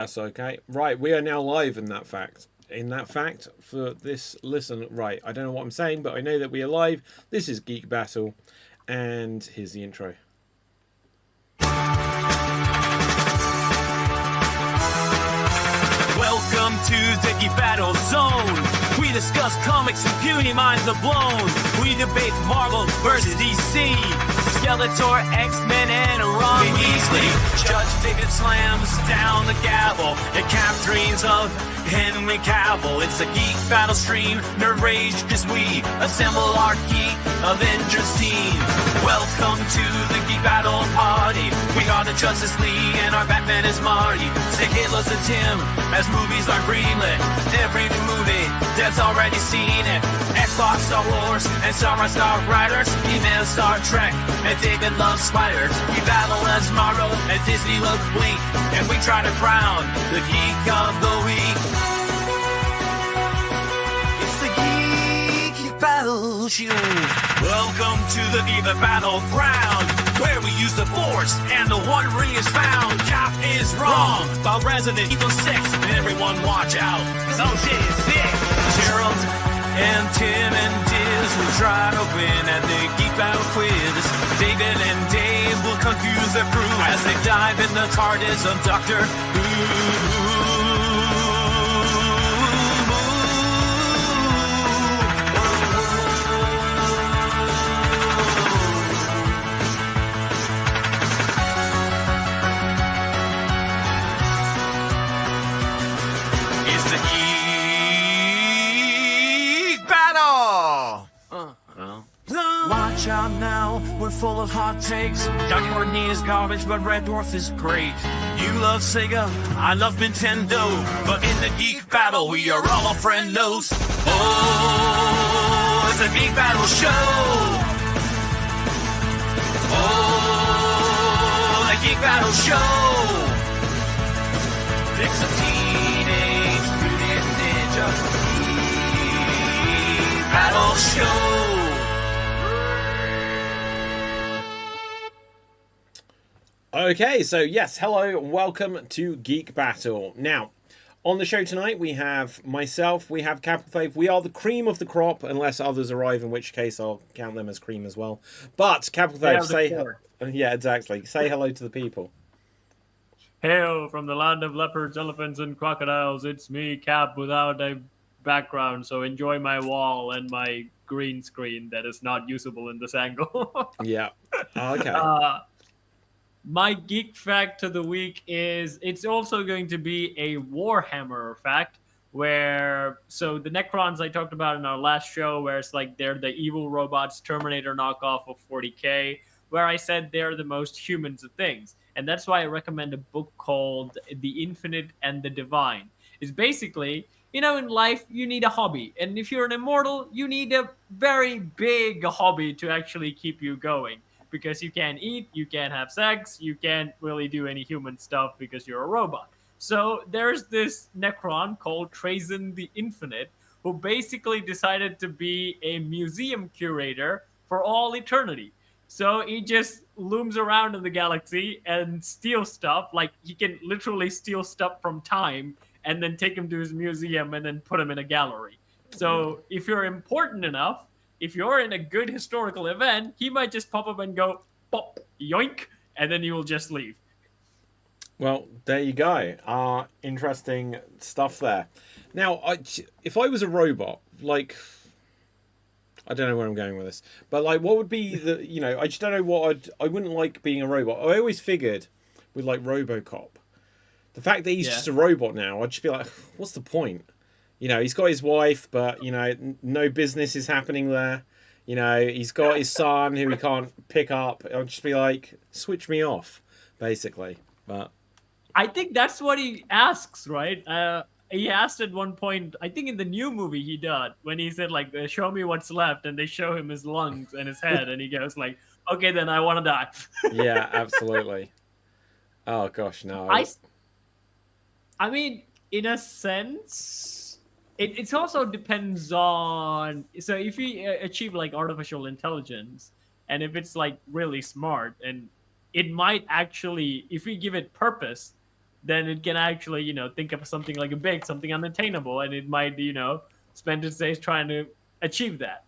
That's okay. Right, we are now live in that fact. In that fact, for this listen, right, I don't know what I'm saying, but I know that we are live. This is Geek Battle, and here's the intro. Welcome to the Geek Battle Zone. We discuss comics and puny minds are blown. We debate Marvel versus DC, Skeletor, X-Men, and Ron Weasley. Judge David slams down the gavel. The cap dreams of Henry Cavill. It's a Geek Battle stream. Nerd rage as we assemble our Geek Avengers team. Welcome to the Geek Battle party. We are the Justice League and our Batman is Marty. Say hello to Tim as movies are greenlit. Every new movie, Dev's already seen it. Xbox, Star Wars, and Star Wars Star Riders. He-Man, Star Trek, and David loves spiders. We battle as Marvel and Disney look bleak. And we try to crown the Geek of the Week. It's the Geek Battle Show. Welcome to the Geek Battleground, where we use the Force and the One Ring is found. Cap is wrong about Resident Evil 6, and everyone watch out, cause oh shit is sick. Gerald and Tim and Diz will try to win at the Geek Battle quiz. David and Dave will confuse the crew as they dive in the TARDIS of Doctor Who. Watch out now, we're full of hot takes. Doc Courtney is garbage, but Red Dwarf is great. You love Sega, I love Nintendo, but in the Geek Battle, we are all friendos. Oh, it's a Geek Battle show. Oh, the Geek Battle show. It's a Teenage Mutant Ninja Geek Battle show. Okay, so yes, hello, welcome to Geek Battle. Now, on the show tonight, we have myself, we have Capital Faith. We are the cream of the crop, unless others arrive, in which case I'll count them as cream as well. But, Capital Faith, yeah, exactly. Say hello to the people. Hail from the land of leopards, elephants, and crocodiles. It's me, Cap, without a background, so enjoy my wall and my green screen that is not usable in this angle. Yeah, okay. My geek fact of the week is it's also going to be a Warhammer fact so the Necrons I talked about in our last show, where it's like they're the evil robots, Terminator knockoff of 40K, where I said they're the most humans of things. And that's why I recommend a book called The Infinite and the Divine. It's basically, in life, you need a hobby. And if you're an immortal, you need a very big hobby to actually keep you going. Because you can't eat, you can't have sex, you can't really do any human stuff because you're a robot. So there's this Necron called Trazyn the Infinite, who basically decided to be a museum curator for all eternity. So he just looms around in the galaxy and steals stuff. Like, he can literally steal stuff from time and then take him to his museum and then put him in a gallery. So if you're important enough, if you're in a good historical event, he might just pop up and go, pop, yoink, and then you will just leave. Well, there you go. Interesting stuff there. Now, if I was a robot, like, I don't know where I'm going with this, but like, what would be the, I just don't know I wouldn't like being a robot. I always figured with like RoboCop, the fact that he's just a robot now, I'd just be like, what's the point? He's got his wife, but, no business is happening there. He's got his son who he can't pick up. I'll just be like, switch me off, basically. But I think that's what he asks, right? He asked at one point, I think in the new movie he did, when he said, like, show me what's left, and they show him his lungs and his head, and he goes like, okay, then I want to die. Yeah, absolutely. Oh, gosh, no. I mean, in a sense... It also depends on, so if we achieve like artificial intelligence, and if it's like really smart, and it might actually, if we give it purpose, then it can actually, think of something like a big, something unattainable, and it might, spend its days trying to achieve that.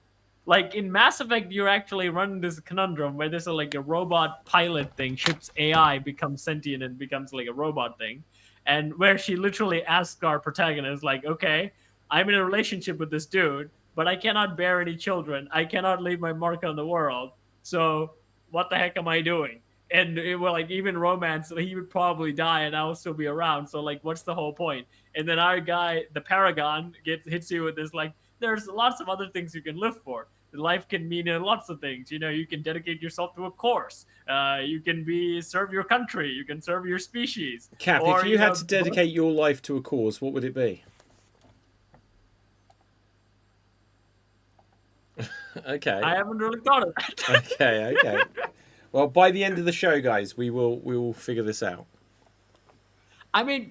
Like in Mass Effect, you're actually running this conundrum where there's like a robot pilot thing, ship's AI becomes sentient and becomes like a robot thing, and where she literally asks our protagonist, like, okay, I'm in a relationship with this dude, but I cannot bear any children. I cannot leave my mark on the world. So what the heck am I doing? And it will like even romance, he would probably die and I will still be around. So like, what's the whole point? And then our guy, the Paragon, hits you with this like, there's lots of other things you can live for. Life can mean lots of things. You can dedicate yourself to a course. You can serve your country. You can serve your species. Cap, or, if you had to dedicate your life to a cause, what would it be? Okay. I haven't really thought of that. Okay. Well, by the end of the show, guys, we will figure this out. I mean,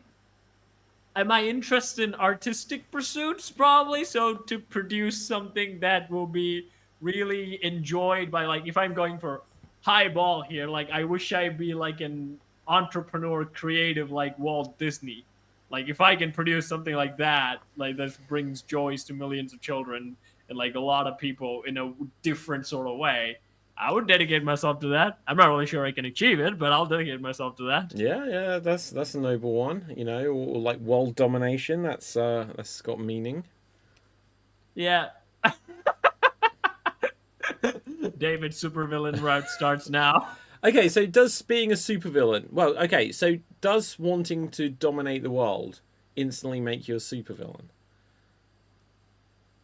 am I interested in artistic pursuits? Probably. So to produce something that will be really enjoyed by, like, if I'm going for high ball here, like, I wish I'd be like an entrepreneur, creative, like Walt Disney. Like, if I can produce something like that, like that brings joys to millions of children and like a lot of people in a different sort of way, I would dedicate myself to that. I'm not really sure I can achieve it, but I'll dedicate myself to that. Yeah, that's a noble one. Or like world domination. That's got meaning. Yeah. David supervillain route starts now. Okay, so does being a supervillain? Well, okay, so does wanting to dominate the world instantly make you a supervillain?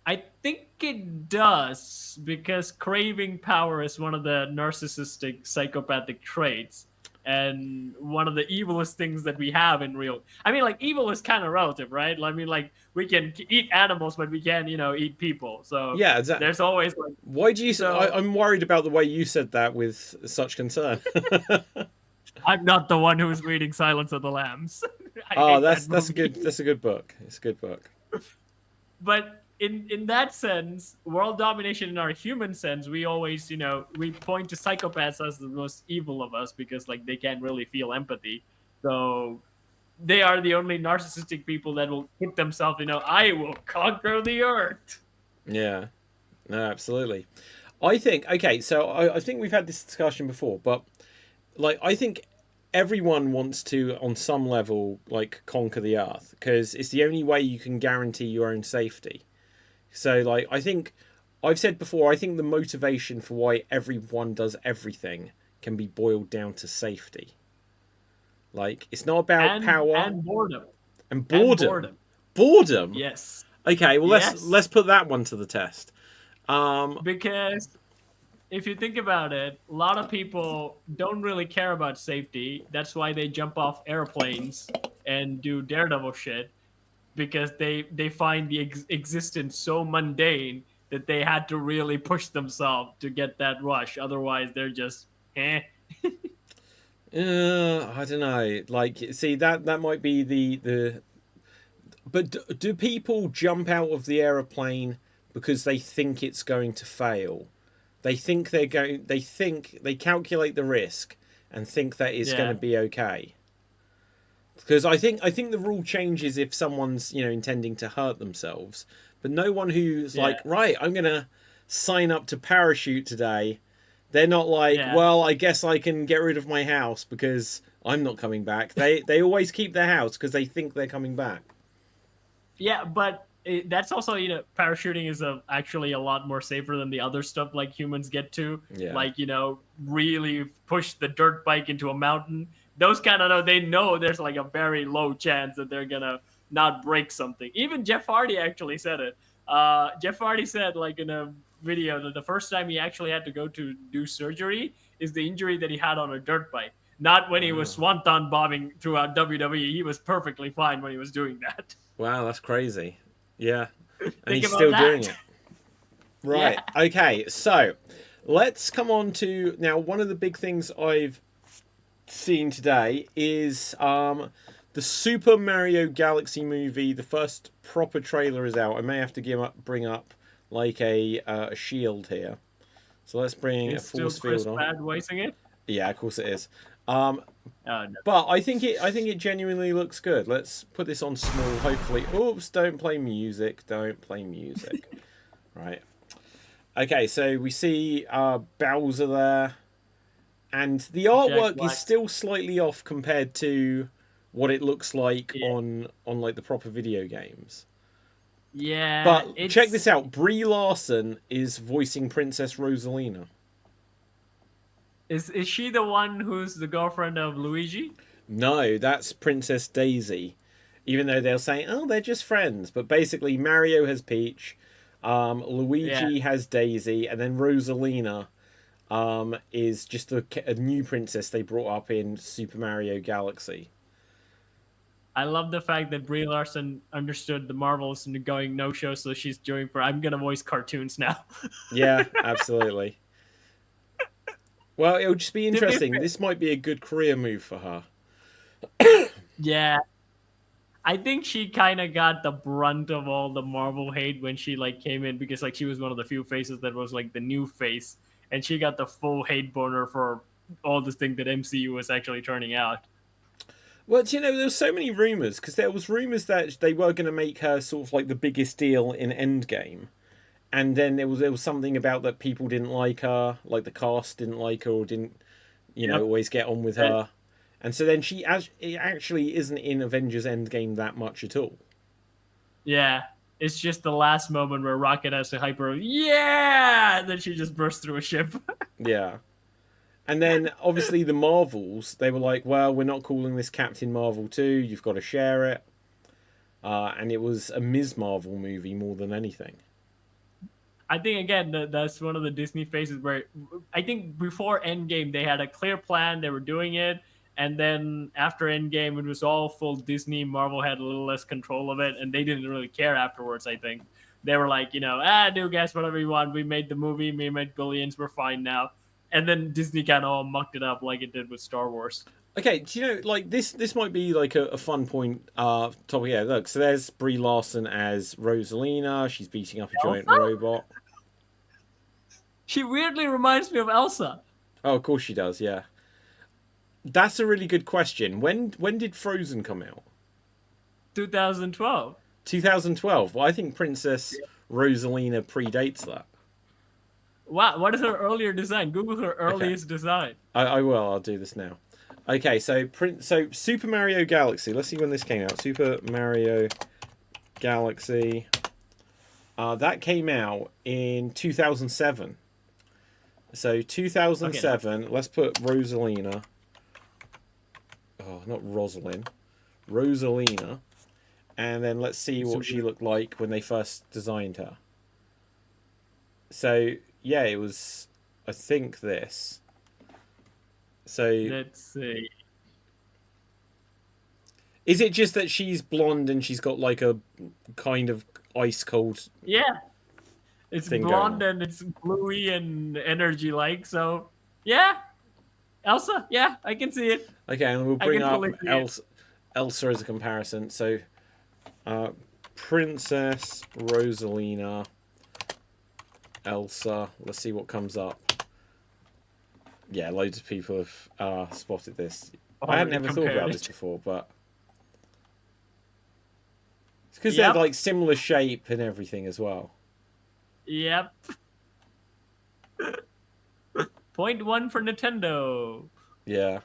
I think it does, because craving power is one of the narcissistic psychopathic traits, and one of the evilest things that we have in real. I mean, like, evil is kind of relative, right? I mean, like, we can eat animals, but we can't, eat people. So yeah, exactly. There's always like. Why do you? I'm worried about the way you said that with such concern. I'm not the one who's reading Silence of the Lambs. That's a good book. It's a good book. But in that sense, world domination in our human sense, we always, we point to psychopaths as the most evil of us because, like, they can't really feel empathy. So they are the only narcissistic people that will hit themselves, I will conquer the earth. Yeah, no, absolutely. I think, okay, so I think we've had this discussion before, but, like, I think everyone wants to, on some level, like, conquer the earth, because it's the only way you can guarantee your own safety. So, like, I think, I've said before, I think the motivation for why everyone does everything can be boiled down to safety. Like, it's not about power. And boredom. And boredom. Boredom? Yes. Okay, well, let's put that one to the test. Because if you think about it, a lot of people don't really care about safety. That's why they jump off airplanes and do daredevil shit, because they find the existence so mundane that they had to really push themselves to get that rush. Otherwise, they're just, eh. I don't know. Like, see, that might be the. But do people jump out of the aeroplane because they think it's going to fail? They think they calculate the risk and think that it's going to be okay. Because I think the rule changes if someone's, intending to hurt themselves. But no one who's like, right, I'm going to sign up to parachute today. They're not like, well, I guess I can get rid of my house because I'm not coming back. They always keep their house because they think they're coming back. Yeah, but that's also, parachuting is actually a lot more safer than the other stuff like humans get to. Yeah. Like, really push the dirt bike into a mountain. Those kind of they know there's like a very low chance that they're gonna not break something. Even Jeff Hardy actually said it. Jeff Hardy said, like, in a video, that the first time he actually had to go to do surgery is the injury that he had on a dirt bike. Not when he was swanton bombing throughout WWE. He was perfectly fine when he was doing that. Wow, that's crazy. Yeah. And he's still doing it. Right. Yeah. Okay, so let's come on to now. One of the big things I've seen today is the Super Mario Galaxy movie. The first proper trailer is out. I may have to bring up like a shield here. So let's bring a force field on. Bad voicing it? Yeah, of course it is. Oh no. But I think it genuinely looks good. Let's put this on small. Hopefully, oops! Don't play music. Don't play music. Right. Okay, so we see Bowser there, and the artwork is still slightly off compared to what it looks like on like the proper video games. Yeah, But check this out: Brie Larson is voicing Princess Rosalina. Is she the one who's the girlfriend of Luigi? No, that's Princess Daisy. Even though they'll say, "Oh, they're just friends," but basically Mario has Peach, Luigi has Daisy, and then Rosalina is just a new princess they brought up in Super Mario Galaxy. I love the fact that Brie Larson understood the Marvels and going no show, so she's doing for I'm gonna voice cartoons now. Yeah, absolutely. Well, it'll just be interesting. This might be a good career move for her. Yeah. I think she kind of got the brunt of all the Marvel hate when she like came in because like she was one of the few faces that was like the new face, and she got the full hate boner for all this thing that MCU was actually turning out. Well, you know, there was so many rumors because there was rumors that they were going to make her sort of like the biggest deal in Endgame, and then there was something about that people didn't like her, like the cast didn't like her or didn't, you know, always get on with her, and so then she actually isn't in Avengers Endgame that much at all. Yeah, it's just the last moment where Rocket has to hyper, yeah, and then she just bursts through a ship. Yeah. And then, obviously, the Marvels, they were like, well, we're not calling this Captain Marvel 2, you've got to share it. And it was a Ms. Marvel movie more than anything. I think, again, that's one of the Disney phases where I think before Endgame, they had a clear plan, they were doing it. And then after Endgame, it was all full Disney. Marvel had a little less control of it, and they didn't really care afterwards, I think. They were like, do guys, whatever you want. We made the movie, we made billions, we're fine now. And then Disney kind of all mucked it up like it did with Star Wars. Okay, do you know, like, this might be, like, a fun point topic. Yeah, look, so there's Brie Larson as Rosalina. She's beating up a giant robot. She weirdly reminds me of Elsa. Oh, of course she does, yeah. That's a really good question. When did Frozen come out? 2012. 2012. Well, I think Princess Rosalina predates that. Wow, what is her earlier design? Google her earliest design. I will. I'll do this now. Okay, so Super Mario Galaxy. Let's see when this came out. Super Mario Galaxy. That came out in 2007. So 2007. Okay. Let's put Rosalina. Oh, not Rosalind. Rosalina. And then let's see what she looked like when they first designed her. So, yeah, it was, I think, this. So let's see. Is it just that she's blonde and she's got like a kind of ice cold? Yeah, it's blonde and it's bluey and energy like. So yeah, Elsa. Yeah, I can see it. Okay, and we'll bring up Elsa as a comparison. So, Princess Rosalina, Elsa. Let's see what comes up. Yeah, loads of people have spotted this. I hadn't ever thought about this before, but it's because they're like similar shape and everything as well. Yep. Point 1 for Nintendo. Yeah.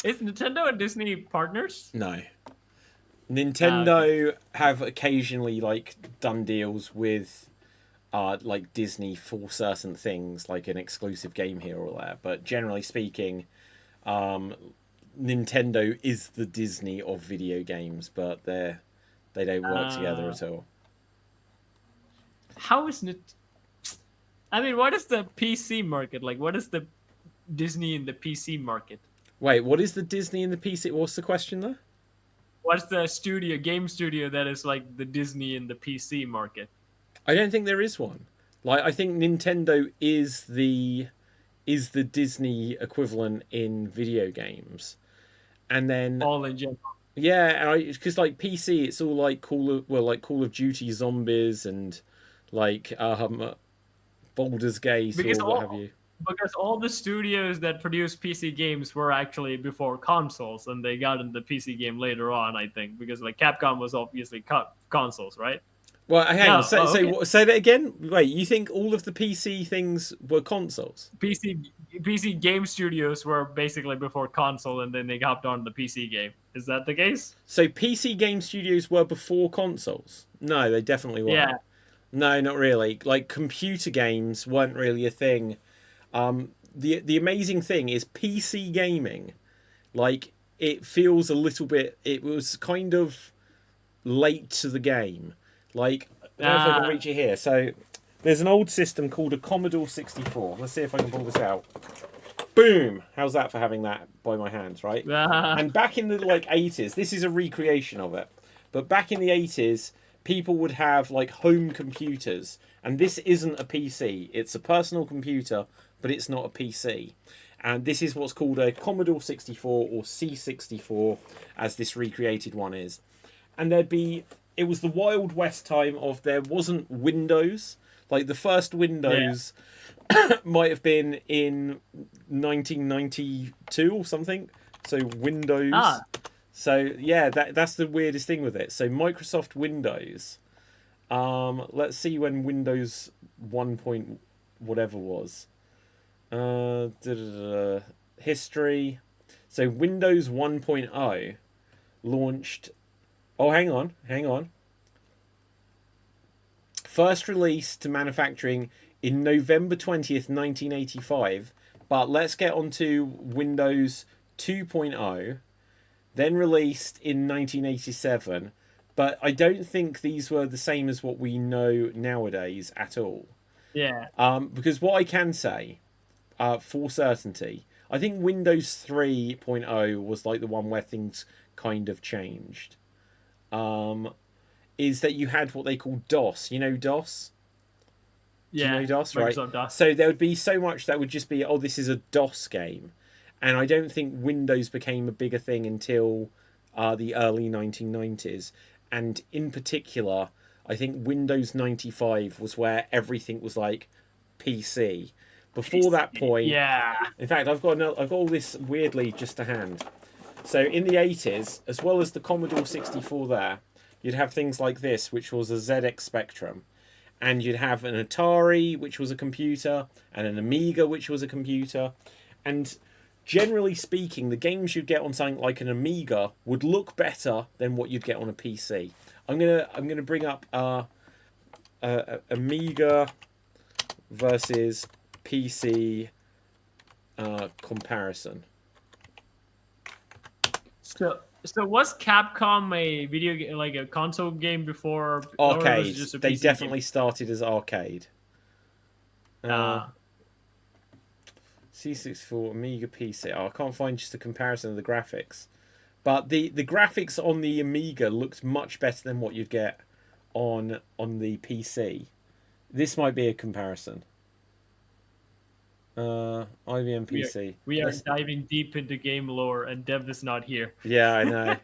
Is Nintendo and Disney partners? No. Nintendo have occasionally like done deals with like Disney for certain things, like an exclusive game here or there. But generally speaking, Nintendo is the Disney of video games, but they don't work together at all. How is it? I mean, what is the PC market like? What is the Disney in the PC market? Wait, what is the Disney in the PC? What's the question there? What's the game studio that is like the Disney in the PC market? I don't think there is one. Like, I think Nintendo is the Disney equivalent in video games, and then all in general. Yeah, because like PC, it's all like Call of Duty Zombies and like Baldur's Gate or what have you. because all the studios that produce PC games were actually before consoles, and they got in the PC game later on, I think, because like Capcom was obviously consoles, right? Well, hang on. No, So, oh, okay. say that again. Wait, you think all of the PC things were consoles? PC game studios were basically before console, and then they hopped on the PC game. Is that the case? So PC game studios were before consoles? No, they definitely weren't. Yeah. No, not really. Like computer games weren't really a thing. The amazing thing is PC gaming. Like it feels a little bit. It was kind of late to the game. Like I don't know if I can reach it here. So there's an old system called a Commodore 64. Let's see if I can pull this out. Boom! How's that for having that by my hands, right? And back in the like 80s, this is a recreation of it. But back in the 80s, people would have like home computers, and this isn't a PC. It's a personal computer, but it's not a PC. And this is what's called a Commodore 64 or C64, as this recreated one is. And it was the Wild West time of there wasn't Windows. Like the first Windows might have been in 1992 or something. So Windows. So yeah, that's the weirdest thing with it. So Microsoft Windows. Let's see when Windows 1. Whatever was. History. So Windows 1.0 launched. Oh, hang on. First released to manufacturing in November 20th, 1985. But let's get on to Windows 2.0. Then released in 1987. But I don't think these were the same as what we know nowadays at all. Yeah. Because what I can say, for certainty, I think Windows 3.0 was like the one where things kind of changed. Is that you had what they call DOS. You know DOS? Yeah. Do you know DOS, right? DOS. So there would be so much that would just be, oh, this is a DOS game. And I don't think Windows became a bigger thing until the early 1990s. And in particular, I think Windows 95 was where everything was like PC. Before that point, yeah. In fact, I've got all this weirdly just to hand. So in the 80s, as well as the Commodore 64 there, you'd have things like this, which was a ZX Spectrum. And you'd have an Atari, which was a computer, and an Amiga, which was a computer. And generally speaking, the games you'd get on something like an Amiga would look better than what you'd get on a PC. I'm gonna bring up Amiga versus PC comparison. So was Capcom a video game, like a console game before? Arcade. Was it just a They PC definitely game? started as arcade. C64 Amiga PC. Oh, I can't find just a comparison of the graphics. But the graphics on the Amiga looked much better than what you'd get on the PC. This might be a comparison. IBM PC. We are diving deep into game lore, and Dev is not here. Yeah, I know.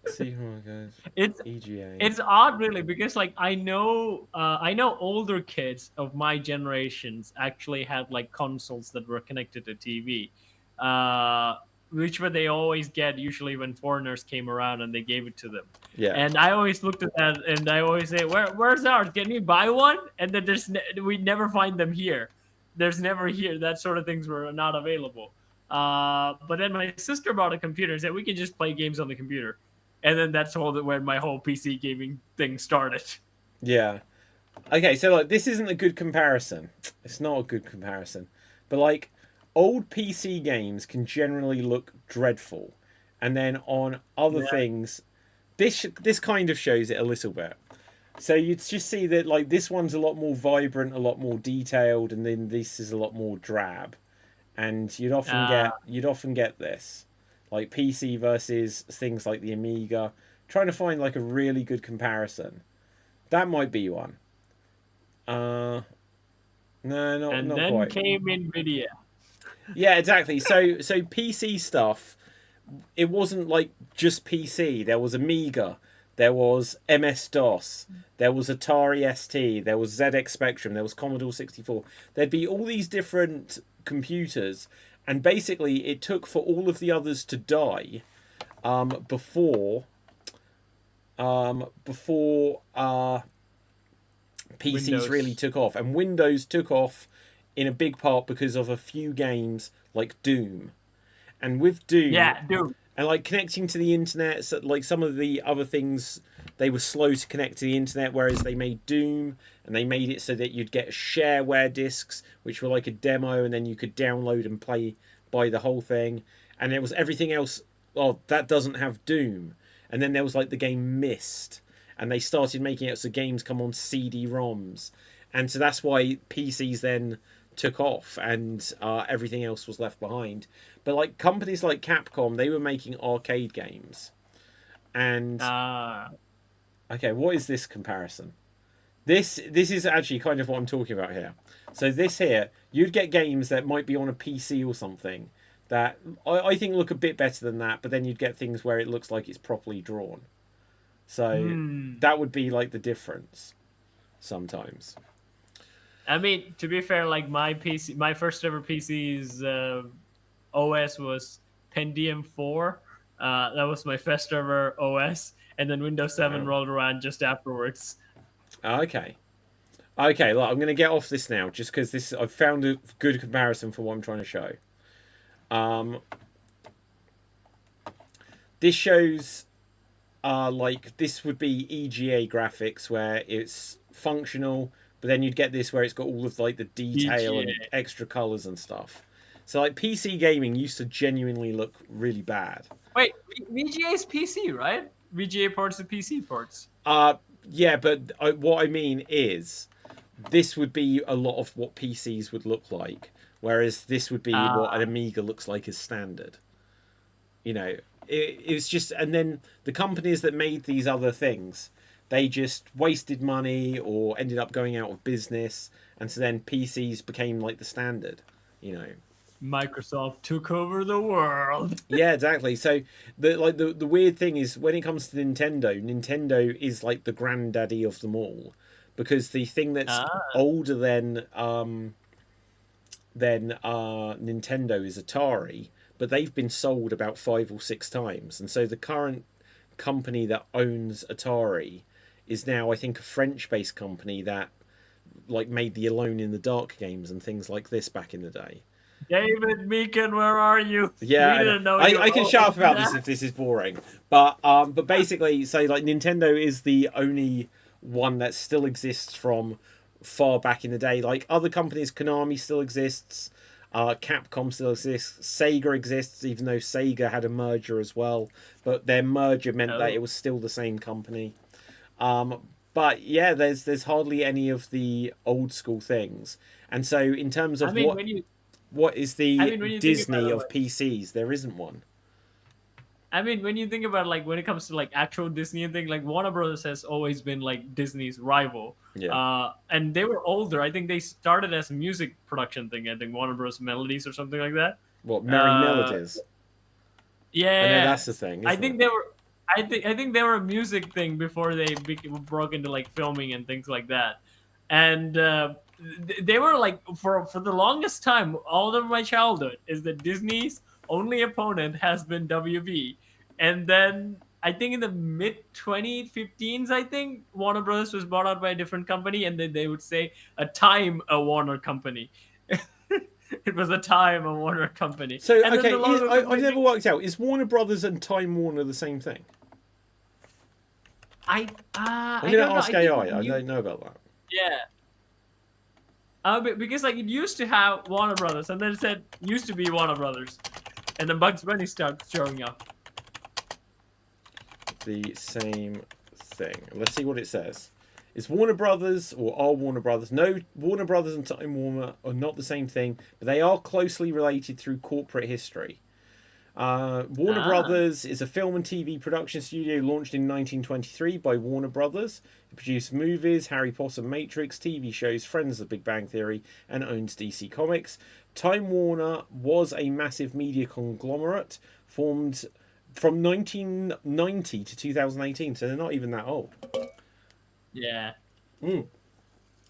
See how it goes. It's EGA. It's odd, really, because like I know older kids of my generations actually had like consoles that were connected to TV, which were they always get usually when foreigners came around and they gave it to them. Yeah. And I always looked at that and I always say, where's ours? Can we buy one? And then we never find them here. There's never here. That sort of things were not available. But then my sister bought a computer and said we can just play games on the computer. And then that's when my whole PC gaming thing started. Yeah. Okay, so like this isn't a good comparison. It's not a good comparison. But like old PC games can generally look dreadful. And then on other things, this kind of shows it a little bit. So you'd just see that like this one's a lot more vibrant, a lot more detailed, and then this is a lot more drab. And you'd often get this. Like PC versus things like the Amiga. Trying to find like a really good comparison. That might be one. No, not and not then quite. came NVIDIA. Yeah, exactly. So PC stuff, it wasn't like just PC. There was Amiga, there was MS-DOS, there was Atari ST, there was ZX Spectrum, there was Commodore 64. There'd be all these different computers, and basically it took for all of the others to die before PCs Windows. really took off. And Windows took off in a big part because of a few games like Doom. And with Doom, Dude. and like connecting to the internet, so like some of the other things, they were slow to connect to the internet, whereas they made Doom and they made it so that you'd get shareware discs, which were like a demo, and then you could download and buy the whole thing. And there was everything else. Oh, that doesn't have Doom. And then there was like the game Myst, and they started making it so games come on CD-ROMs, and so that's why PCs then took off, and everything else was left behind. But like companies like Capcom, they were making arcade games, and okay, what is this comparison? This is actually kind of what I'm talking about here. So this here, you'd get games that might be on a PC or something that I think look a bit better than that, but then you'd get things where it looks like it's properly drawn. So that would be like the difference sometimes. I mean, to be fair, like my first ever PC's OS was Pentium 4. That was my first ever OS, and then Windows 7 rolled around just afterwards. Okay, look, I'm going to get off this now, just because I've found a good comparison for what I'm trying to show. This shows, like, this would be EGA graphics, where it's functional, but then you'd get this where it's got all of like the detail and extra colors and stuff. So like PC gaming used to genuinely look really bad. Wait, VGA is PC, right? VGA ports are PC ports. Yeah, but what I mean is, this would be a lot of what PCs would look like, whereas this would be what an Amiga looks like as standard. You know, it's just, and then the companies that made these other things, they just wasted money or ended up going out of business, and so then PCs became like the standard, you know. Microsoft took over the world. Yeah, exactly. So the weird thing is, when it comes to Nintendo is like the granddaddy of them all, because the thing that's older than Nintendo is Atari, but they've been sold about 5 or 6 times, and so the current company that owns Atari is now, I think, a French-based company that like made the Alone in the Dark games and things like this back in the day. David Meekin, where are you? Yeah, we didn't know I can shut up about this if this is boring, but basically, so like Nintendo is the only one that still exists from far back in the day. Like other companies, Konami still exists, Capcom still exists, Sega exists, even though Sega had a merger as well, but their merger meant that it was still the same company. But yeah, there's hardly any of the old school things, and so in terms of what is the Disney of PCs, there isn't one. I mean, when you think about like when it comes to like actual Disney and thing, like Warner Brothers has always been like Disney's rival. Yeah. And they were older. I think they started as a music production thing. I think Warner Bros. Melodies or something like that. What, Merry Melodies? Yeah. I know that's the thing. I think they were. I think they were a music thing before they broke into like filming and things like that. And they were like for the longest time, all of my childhood, is that Disney's only opponent has been WB. And then I think in the mid 2015s, I think Warner Brothers was bought out by a different company, and then they would say a Warner company. It was a Warner company. So and okay, I've never worked out, is Warner Brothers and Time Warner the same thing? I'm going to ask AI. I don't know about that. Yeah. Because like it used to have Warner Brothers, and then it said used to be Warner Brothers, and then Bugs Bunny started showing up. The same thing. Let's see what it says. Is Warner Brothers, or are Warner Brothers? No, Warner Brothers and Time Warner are not the same thing, but they are closely related through corporate history. Warner Brothers is a film and TV production studio launched in 1923 by Warner Brothers. It produced movies, Harry Potter, Matrix, TV shows, Friends of the Big Bang Theory, and owns DC Comics. Time Warner was a massive media conglomerate formed from 1990 to 2018, so they're not even that old. Yeah. Mm.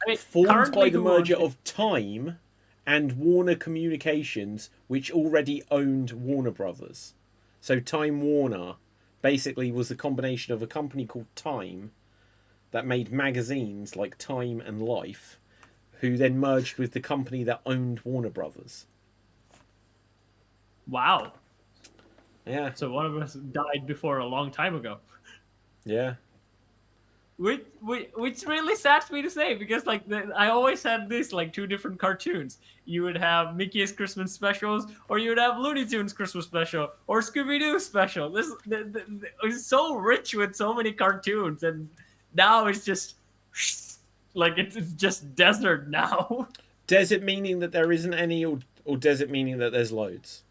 I mean, Formed by currently the who merger owns it? of Time and Warner Communications, which already owned Warner Brothers. So Time Warner basically was the combination of a company called Time that made magazines like Time and Life, who then merged with the company that owned Warner Brothers. Wow. Yeah, So one of us died before a long time ago. yeah. Which really saddens me to say, because like I always had this like two different cartoons. You would have Mickey's Christmas specials, or you would have Looney Tunes Christmas special, or Scooby Doo special. It's so rich with so many cartoons, and now it's just like it's just desert now. Desert meaning that there isn't any, or desert meaning that there's loads?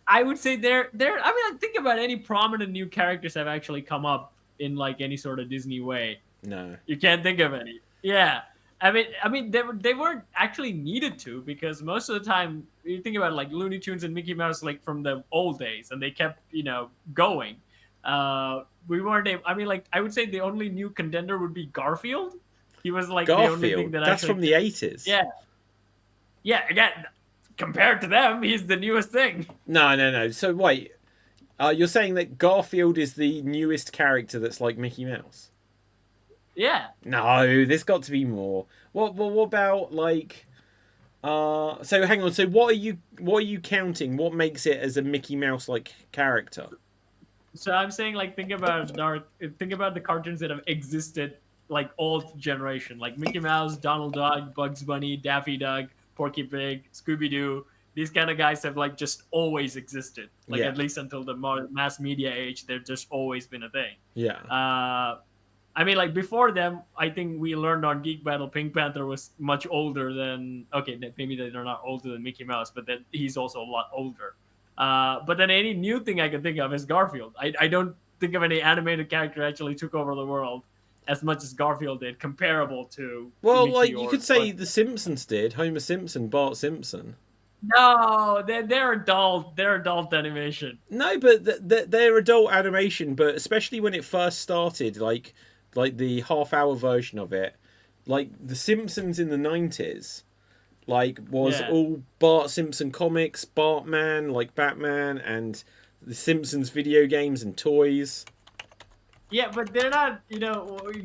I would say there. I mean, like, think about any prominent new characters have actually come up in like any sort of Disney way. No. You can't think of any. Yeah. I mean, they weren't actually needed to, because most of the time you think about like Looney Tunes and Mickey Mouse, like from the old days, and they kept going. We weren't able. I mean, like I would say the only new contender would be Garfield. He was like the only thing Garfield. that That's actually, from the 80s. yeah, yeah. Again, compared to them, he's the newest thing. No. So wait, you're saying that Garfield is the newest character that's like Mickey Mouse? Yeah. No, there's got to be more. What about like? So hang on. So what are you counting? What makes it as a Mickey Mouse like character? So I'm saying, like, think about the cartoons that have existed like all generation, like Mickey Mouse, Donald Duck, Bugs Bunny, Daffy Duck, Porky Pig, Scooby Doo. These kind of guys have like just always existed, like Yeah. at least until the mass media age. They've just always been a thing. Yeah. I mean, like before them, I think we learned on Geek Battle, Pink Panther was much older than. Okay, maybe they're not older than Mickey Mouse, but then he's also a lot older. But then any new thing I can think of is Garfield. I don't think of any animated character actually took over the world as much as Garfield did, comparable to. Well, Mickey like you or- could say or- the Simpsons did. Homer Simpson, Bart Simpson. No, they're adult. They're adult animation. No, but they're adult animation. But especially when it first started, like the half-hour version of it, like the Simpsons in the 90s, like was Yeah. all Bart Simpson comics, Bartman, like Batman, and the Simpsons video games and toys. Yeah, but they're not. You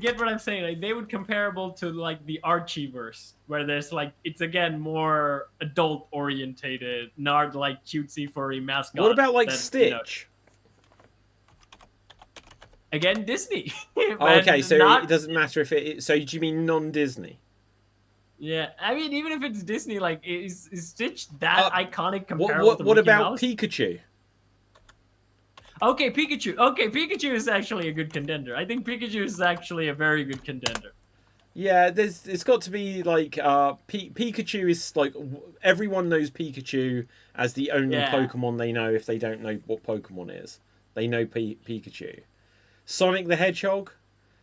get what I'm saying. Like they would comparable to like the Archieverse, where there's like it's again more adult orientated, not like cutesy furry mascot. What about like that, Stitch? Again, Disney. Oh, okay, so not, it doesn't matter if it. So do you mean non-Disney? Yeah, I mean, even if it's Disney, like is Stitch that iconic comparable What to what Mickey about Mouse? Pikachu? Okay, Pikachu. Okay, Pikachu is actually a good contender. I think Pikachu is actually a very good contender. Yeah, it's got to be like Pikachu is like everyone knows Pikachu as the only Yeah. Pokemon they know if they don't know what Pokemon is. They know Pikachu. Sonic the Hedgehog,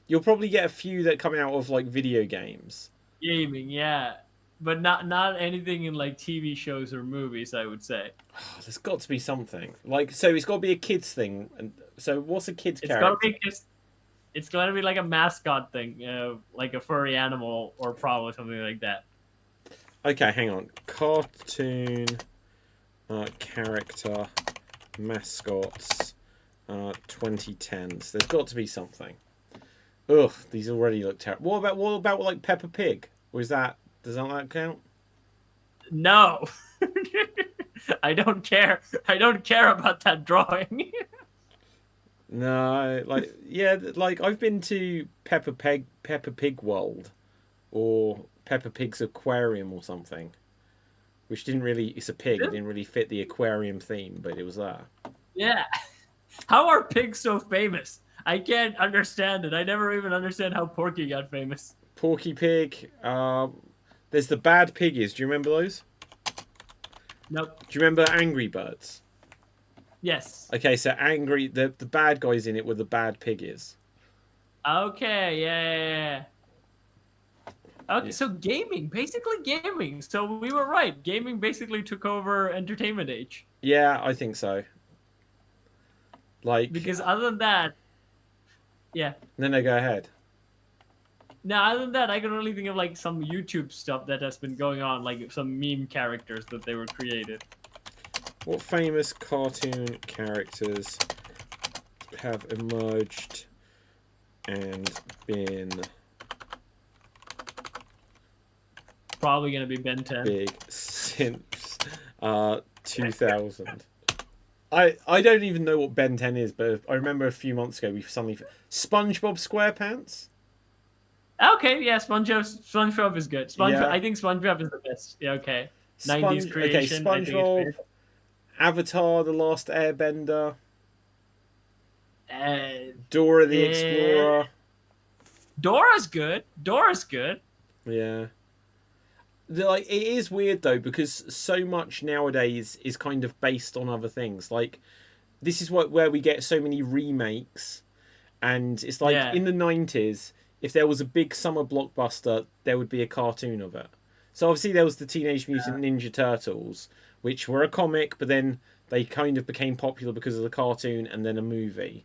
you'll probably get a few that come out of like video games. Gaming, yeah, but not anything in like TV shows or movies. I would say Oh, there's got to be something like so. It's got to be a kids thing. And so, what's a kids it's character? gonna be just. It's gonna be like a mascot thing, like a furry animal or probably something like that. Okay, hang on. Cartoon character mascots 2010s. There's got to be something. Ugh, these already look terrible. What about like Peppa Pig? Or does that count? No, I don't care. I don't care about that drawing. No, like yeah, like I've been to Peppa Pig World or Peppa Pig's aquarium or something. Which didn't really it's a pig, it didn't really fit the aquarium theme, but it was there. Yeah. How are pigs so famous? I can't understand it. I never even understand how Porky got famous. Porky Pig, there's the bad piggies. Do you remember those? Nope. Do you remember Angry Birds? Yes. Okay, so the bad guys in it were the bad piggies. Okay, yeah. Okay, Yeah. so basically gaming. So we were right. Gaming basically took over entertainment age. Yeah, I think so. Like, Because other than that, yeah. then they go ahead. Now, other than that, I can only think of like some YouTube stuff that has been going on, like some meme characters that they were created. What famous cartoon characters have emerged and been Probably gonna be Ben 10. big since 2000? I don't even know what Ben 10 is, but I remember a few months ago we suddenly SpongeBob SquarePants. Okay, yeah, SpongeBob is good. Yeah. I think SpongeBob is the best. Yeah, okay. 90s creation. Okay, I think it's SpongeBob, great. Avatar: The Last Airbender, Uh, Dora the yeah. Explorer. Dora's good. Dora's good. Yeah. Like, it is weird though, because so much nowadays is kind of based on other things. Like, this is where we get so many remakes, and it's like Yeah. in the 90s, if there was a big summer blockbuster, there would be a cartoon of it. So obviously there was the Teenage Mutant Ninja Turtles, which were a comic, but then they kind of became popular because of the cartoon and then a movie.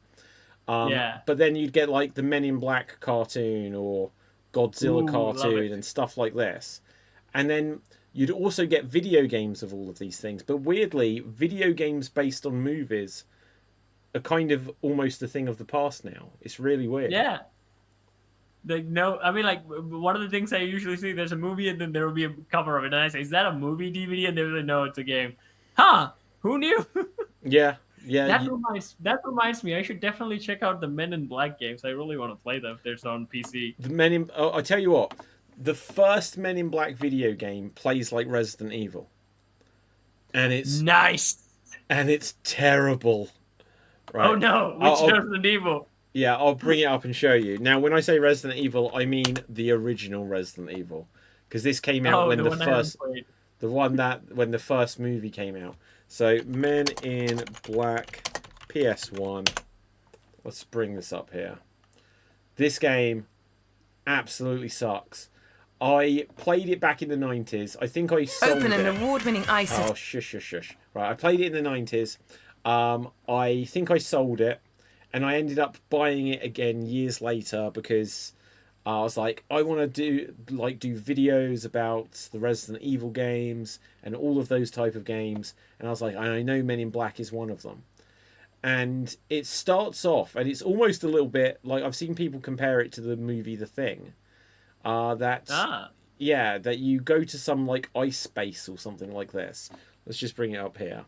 Yeah. But then you'd get like the Men in Black cartoon or Godzilla Ooh, love cartoon it. and stuff like this. And then you'd also get video games of all of these things. But weirdly, video games based on movies are kind of almost a thing of the past now. It's really weird. Yeah. I mean, like, one of the things I usually see, there's a movie and then there will be a cover of it. And I say, is that a movie DVD? And they're like, no, it's a game. Huh? Who knew? Yeah. That reminds me, I should definitely check out the Men in Black games. I really want to play them if they're on PC. The Men in... Oh, I tell you what. The first Men in Black video game plays like Resident Evil. And it's Nice. terrible. Right. Oh no, which Resident Evil? Yeah, I'll bring it up and show you. Now, when I say Resident Evil, I mean the original Resident Evil, because this came out when when the first movie came out. So, Men in Black PS1. Let's bring this up here. This game absolutely sucks. I played it back in the 90s. I think I sold Open it. an award-winning ice. Oh, shush. Right, I played it in the 90s. I think I sold it. And I ended up buying it again years later because I was like, I want to do videos about the Resident Evil games and all of those type of games. And I was like, I know Men in Black is one of them. And it starts off, and it's almost a little bit like, I've seen people compare it to the movie The Thing. That you go to some like ice space or something like this. Let's just bring it up here.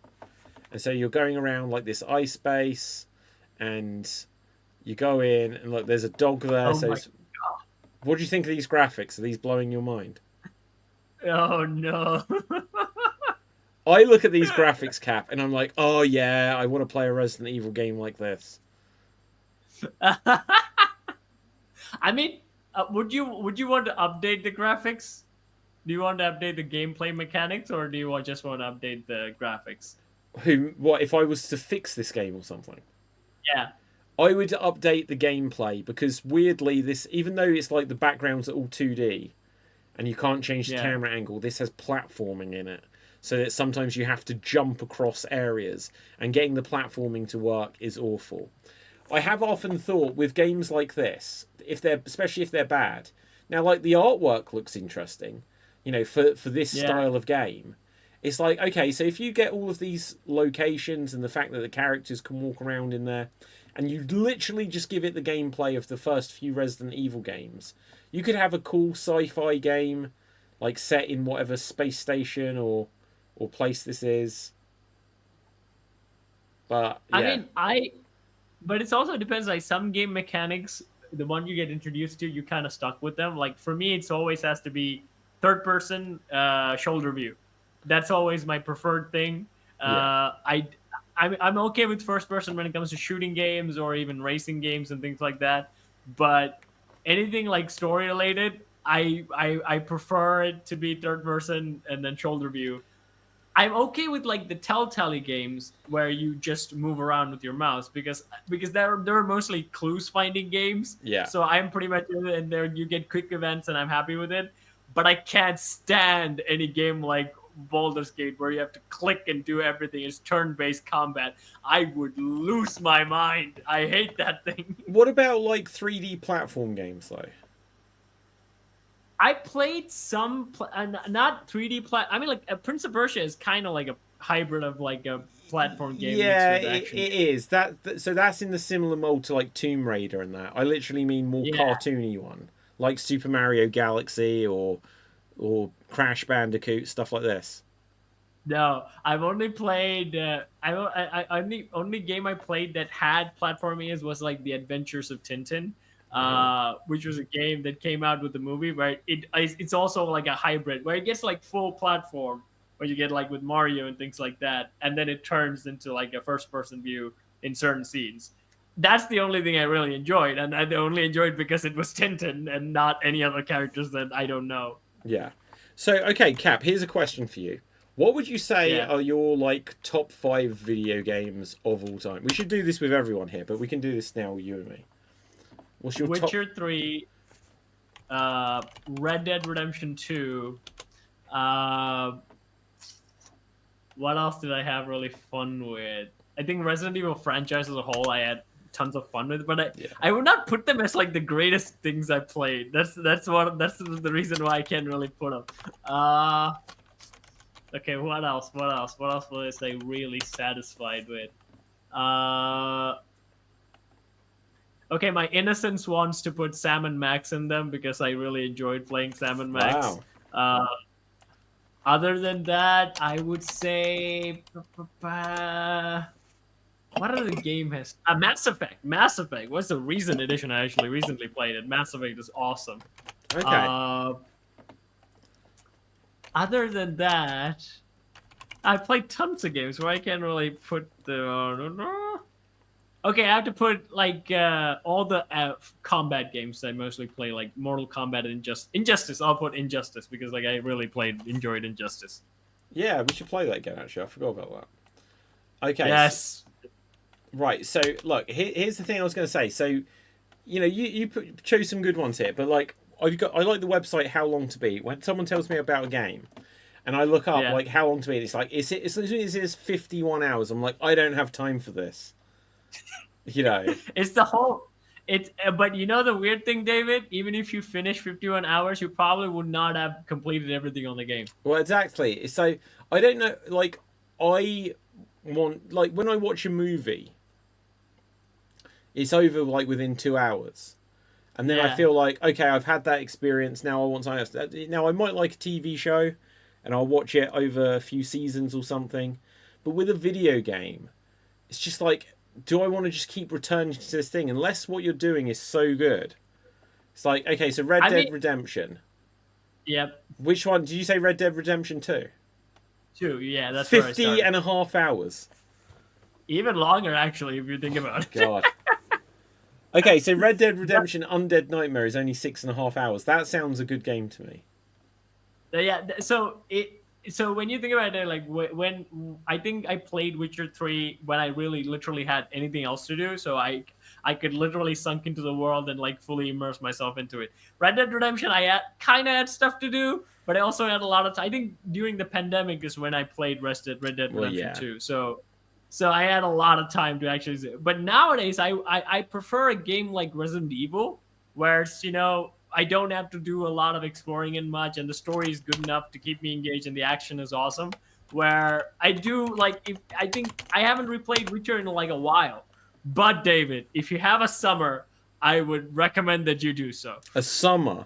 And so you're going around like this ice space. And you go in, and look, there's a dog there. Oh so my God. What do you think of these graphics? Are these blowing your mind? Oh no. I look at these graphics, Cap, and I'm like, oh yeah, I want to play a Resident Evil game like this. I mean, would you want to update the graphics? Do you want to update the gameplay mechanics, or do you just want to update the graphics? What if I was to fix this game or something? Yeah. I would update the gameplay because weirdly, this, even though it's like the backgrounds are all 2D and you can't change the camera angle, this has platforming in it. So that sometimes you have to jump across areas, and getting the platforming to work is awful. I have often thought with games like this, especially if they're bad. Now, like, the artwork looks interesting, for this style of game. It's like, okay, so if you get all of these locations and the fact that the characters can walk around in there, and you literally just give it the gameplay of the first few Resident Evil games, you could have a cool sci-fi game, like set in whatever space station or place this is. But yeah. But it also depends. Like, some game mechanics, the one you get introduced to, you kind of stuck with them. Like, for me, it's always has to be third person shoulder view. That's always my preferred thing. I'm okay with first person when it comes to shooting games or even racing games and things like that. But anything like story related, I prefer it to be third person and then shoulder view. I'm okay with like the Telltale games where you just move around with your mouse because they're mostly clues finding games. Yeah. So I'm pretty much in it, and there you get quick events and I'm happy with it. But I can't stand any game like Baldur's Gate where you have to click and do everything. It's turn-based combat. I would lose my mind. I hate that thing. What about like 3D platform games though? I played some, not 3D I mean, like Prince of Persia is kind of like a hybrid of like a platform game. Yeah, mixed with it is. So that's in the similar mold to like Tomb Raider and that. I literally mean more cartoony one, like Super Mario Galaxy or Crash Bandicoot, stuff like this. No, I've only played. I only game I played that had platforming was like The Adventures of Tintin. Which was a game that came out with the movie where it's also like a hybrid where it gets like full platform where you get like with Mario and things like that, and then it turns into like a first person view in certain scenes. That's the only thing I really enjoyed, and I only enjoyed because it was Tintin and not any other characters that I don't know. Yeah. So okay, Cap, here's a question for you. What would you say are your like top 5 video games of all time? We should do this with everyone here, but we can do this now with you and me. What's your Witcher 3, Red Dead Redemption 2. What else did I have really fun with? I think Resident Evil franchise as a whole, I had tons of fun with, but I would not put them as like the greatest things I played. That's the reason why I can't really put them. Okay, what else? What else was I really satisfied with? Okay, my innocence wants to put Sam and Max in them because I really enjoyed playing Sam and Max. Wow. Other than that, I would say... What other game has... Mass Effect. Mass Effect. What's the recent edition I actually recently played it? Mass Effect is awesome. Okay. Other than that, I played tons of games where I can't really put the... Okay, I have to put like all the combat games I mostly play, like Mortal Kombat and Injustice. I'll put Injustice because like I really enjoyed Injustice. Yeah, we should play that again. Actually, I forgot about that. Okay. Yes. Right. So look, here's the thing I was going to say. So, you know, you chose some good ones here, but like I like the website How Long to Beat. When someone tells me about a game, and I look up like How Long to Beat, it's like it is 51 hours. I'm like, I don't have time for this. You know, it's the whole. But you know the weird thing, David. Even if you finish 51 hours, you probably would not have completed everything on the game. Well, exactly. So I don't know. Like I want when I watch a movie, it's over like within 2 hours, and then I feel like okay, I've had that experience. Now I want something else. Now I might like a TV show, and I'll watch it over a few seasons or something. But with a video game, it's just like, do I want to just keep returning to this thing unless what you're doing is so good? It's like, okay, so Red Dead Redemption. Yep. Which one? Did you say Red Dead Redemption 2? 2, yeah, that's 50 and a half hours. Even longer, actually, if you think about it. God. Okay, so Red Dead Redemption Undead Nightmare is only 6.5 hours. That sounds a good game to me. Yeah, so when you think about it, like when I think I played Witcher 3 when I really literally had anything else to do, so I could literally sunk into the world and like fully immerse myself into it. Red Dead Redemption, I kind of had stuff to do, but I also had a lot of time. I think during the pandemic is when I played Red Dead Redemption 2. So I had a lot of time to actually do it. But nowadays, I prefer a game like Resident Evil, where it's, you know, I don't have to do a lot of exploring in much, and the story is good enough to keep me engaged, and the action is awesome. Where I do like, I think I haven't replayed Witcher in like a while, but David, if you have a summer, I would recommend that you do so. A summer.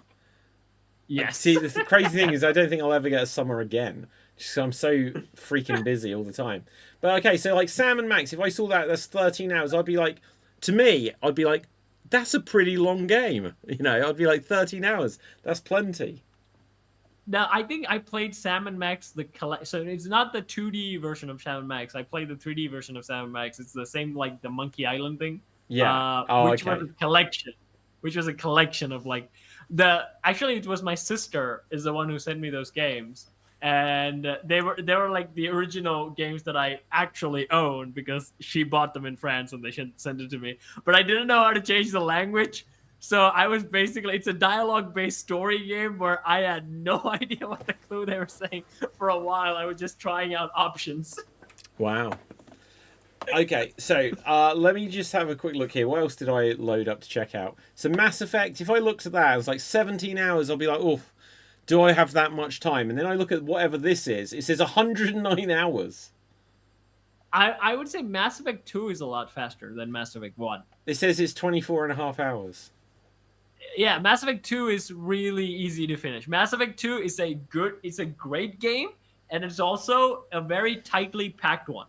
Yes. Like, see, the crazy thing is, I don't think I'll ever get a summer again. Just I'm so freaking busy all the time. But okay, so like Sam and Max, if I saw that's 13 hours, I'd be like, to me, I'd be like, that's a pretty long game. You know, I'd be like 13 hours. That's plenty. Now, I think I played Sam and Max so it's not the 2D version of Sam and Max. I played the 3D version of Sam and Max. It's the same like the Monkey Island thing. Yeah. Which was a collection. Which was a collection of like actually it was my sister is the one who sent me those games. And they were like the original games that I actually owned because she bought them in France and they sent it to me. But I didn't know how to change the language, So I was basically, it's a dialogue-based story game where I had no idea what the clue they were saying for a while. I was just trying out options. Wow. Okay, so let me just have a quick look here. What else did I load up to check out? So Mass Effect, if I looked at that, it's like 17 hours. I'll be like, oof, do I have that much time? And then I look at whatever this is. It says 109 hours. I would say Mass Effect 2 is a lot faster than Mass Effect 1. It says it's 24 and a half hours. Yeah, Mass Effect 2 is really easy to finish. Mass Effect 2 is it's a great game, and it's also a very tightly packed one.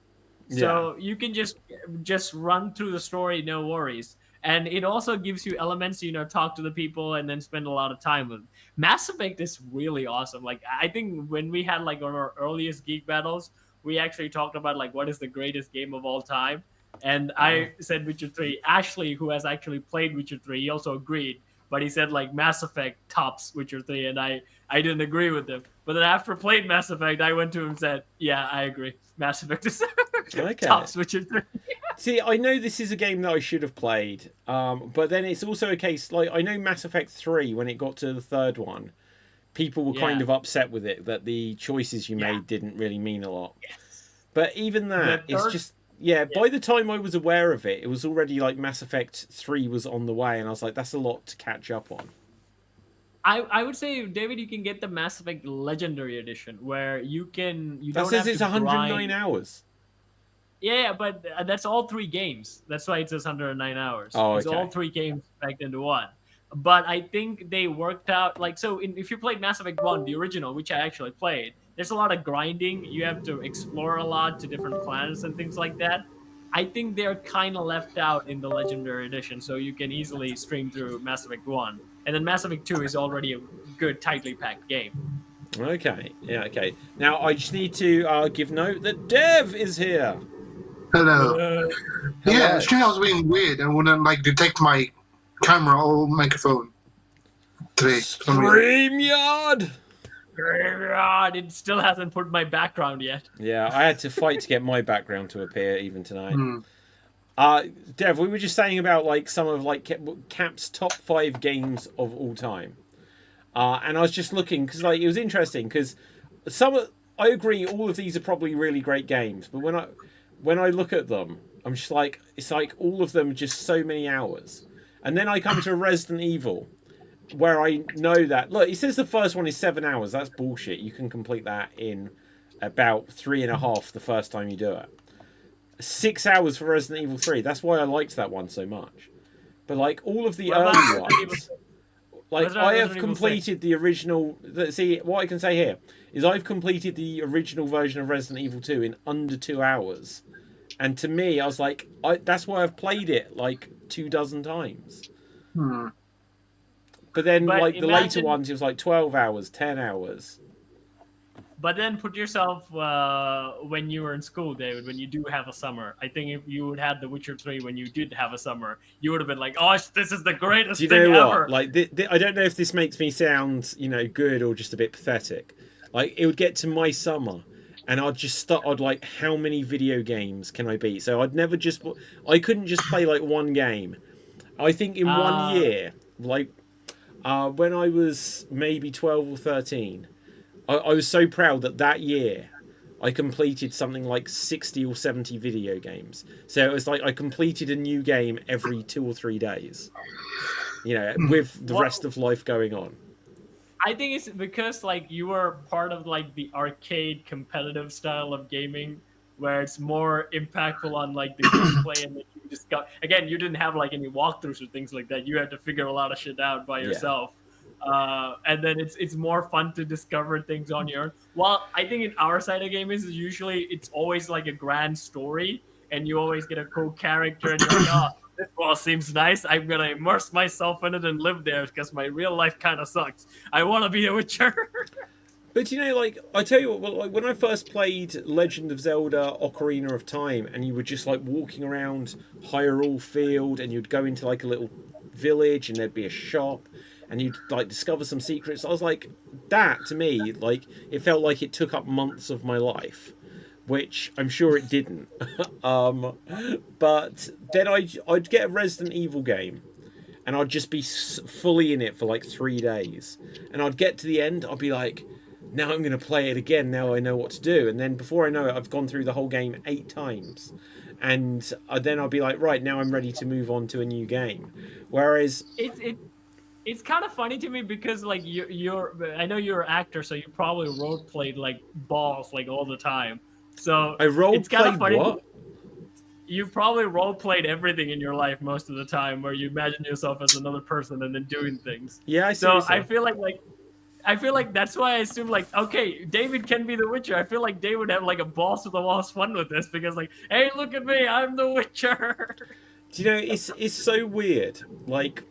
So you can just run through the story, no worries. And it also gives you elements, talk to the people and then spend a lot of time with. Mass Effect is really awesome. Like, I think when we had like one of our earliest Geek Battles, we actually talked about like what is the greatest game of all time. And I said Witcher 3. Ashley, who has actually played Witcher 3, he also agreed. But he said like Mass Effect tops Witcher 3, and I didn't agree with him. But then after playing Mass Effect, I went to him and said, yeah, I agree. Mass Effect is tops Witcher 3. See, I know this is a game that I should have played, but then it's also a case, like, I know Mass Effect 3, when it got to the third one, people were kind of upset with it, that the choices you made didn't really mean a lot. Yes. But even that, it's just... Yeah, by the time I was aware of it, it was already like Mass Effect 3 was on the way, and I was like, that's a lot to catch up on. I would say, David, you can get the Mass Effect Legendary Edition, where that says it's 109 hours. Yeah, but that's all 3 games. That's why it says 109 hours. Oh, okay. It's all 3 games packed into one. But I think they worked out, like, so if you played Mass Effect 1, the original, which I actually played, there's a lot of grinding. You have to explore a lot to different planets and things like that. I think they're kind of left out in the Legendary Edition, so you can easily stream through Mass Effect 1. And then Mass Effect 2 is already a good, tightly packed game. Okay, yeah, okay. Now, I just need to give note that Dev is here. Hello. Yeah, Stream was being weird and wouldn't like detect my camera or microphone today. StreamYard! It still hasn't put my background yet. Yeah, I had to fight to get my background to appear even tonight. Dev, we were just saying about like some of like Cap's top 5 games of all time, and I was just looking because like it was interesting because I agree all of these are probably really great games, but when I look at them, I'm just like it's like all of them just so many hours, and then I come to Resident Evil, where I know that look, it says the first one is 7 hours. That's bullshit. You can complete that in about 3.5 the first time you do it. 6 hours for Resident Evil 3. That's why I liked that one so much. But like all of the early ones, like I have completed the original. See, what I can say here is I've completed the original version of Resident Evil 2 in under 2 hours, and to me, I was like, that's why I've played it like 24 times. But then, like the later ones, it was like 12 hours, 10 hours. But then put yourself when you were in school, David, when you do have a summer. I think if you would have The Witcher 3 when you did have a summer, you would have been like, oh, this is the greatest thing ever. Like, I don't know if this makes me sound, good or just a bit pathetic. Like, it would get to my summer, and I'd like, how many video games can I beat? So I couldn't just play like one game. I think in 1 year, like, when I was maybe 12 or 13, I was so proud that year I completed something like 60 or 70 video games. So it was like I completed a new game every 2 or 3 days, with the rest of life going on. I think it's because like you were part of like the arcade competitive style of gaming where it's more impactful on like the gameplay and you just again, you didn't have like any walkthroughs or things like that. You had to figure a lot of shit out by yourself. And then it's more fun to discover things on your own. Well, I think in our side of gaming is usually it's always like a grand story, and you always get a cool character, and you're like, oh, this world seems nice. I'm gonna immerse myself in it and live there because my real life kind of sucks. I want to be a Witcher. But like I tell you what, like when I first played Legend of Zelda: Ocarina of Time, and you were just like walking around Hyrule Field, and you'd go into like a little village, and there'd be a shop. And you'd like discover some secrets. I was like, that to me, like it felt like it took up months of my life, which I'm sure it didn't. But then I'd get a Resident Evil game, and I'd just be fully in it for like 3 days, and I'd get to the end, I'd be like, now I'm going to play it again, now I know what to do, and then before I know it, I've gone through the whole game 8 times, and then I'll be like, right, now I'm ready to move on to a new game. Whereas it's kind of funny to me because like you're I know you're an actor, so you probably role played like balls like all the time. So I role it's kind of played funny. what? You've probably role played everything in your life most of the time, where you imagine yourself as another person and then doing things. Yeah, I see. So I feel like that's why I assume like, okay, David can be the Witcher. I feel like David would have like a balls to the walls fun with this because like, hey, look at me, I'm the Witcher. Do you know, it's so weird, like,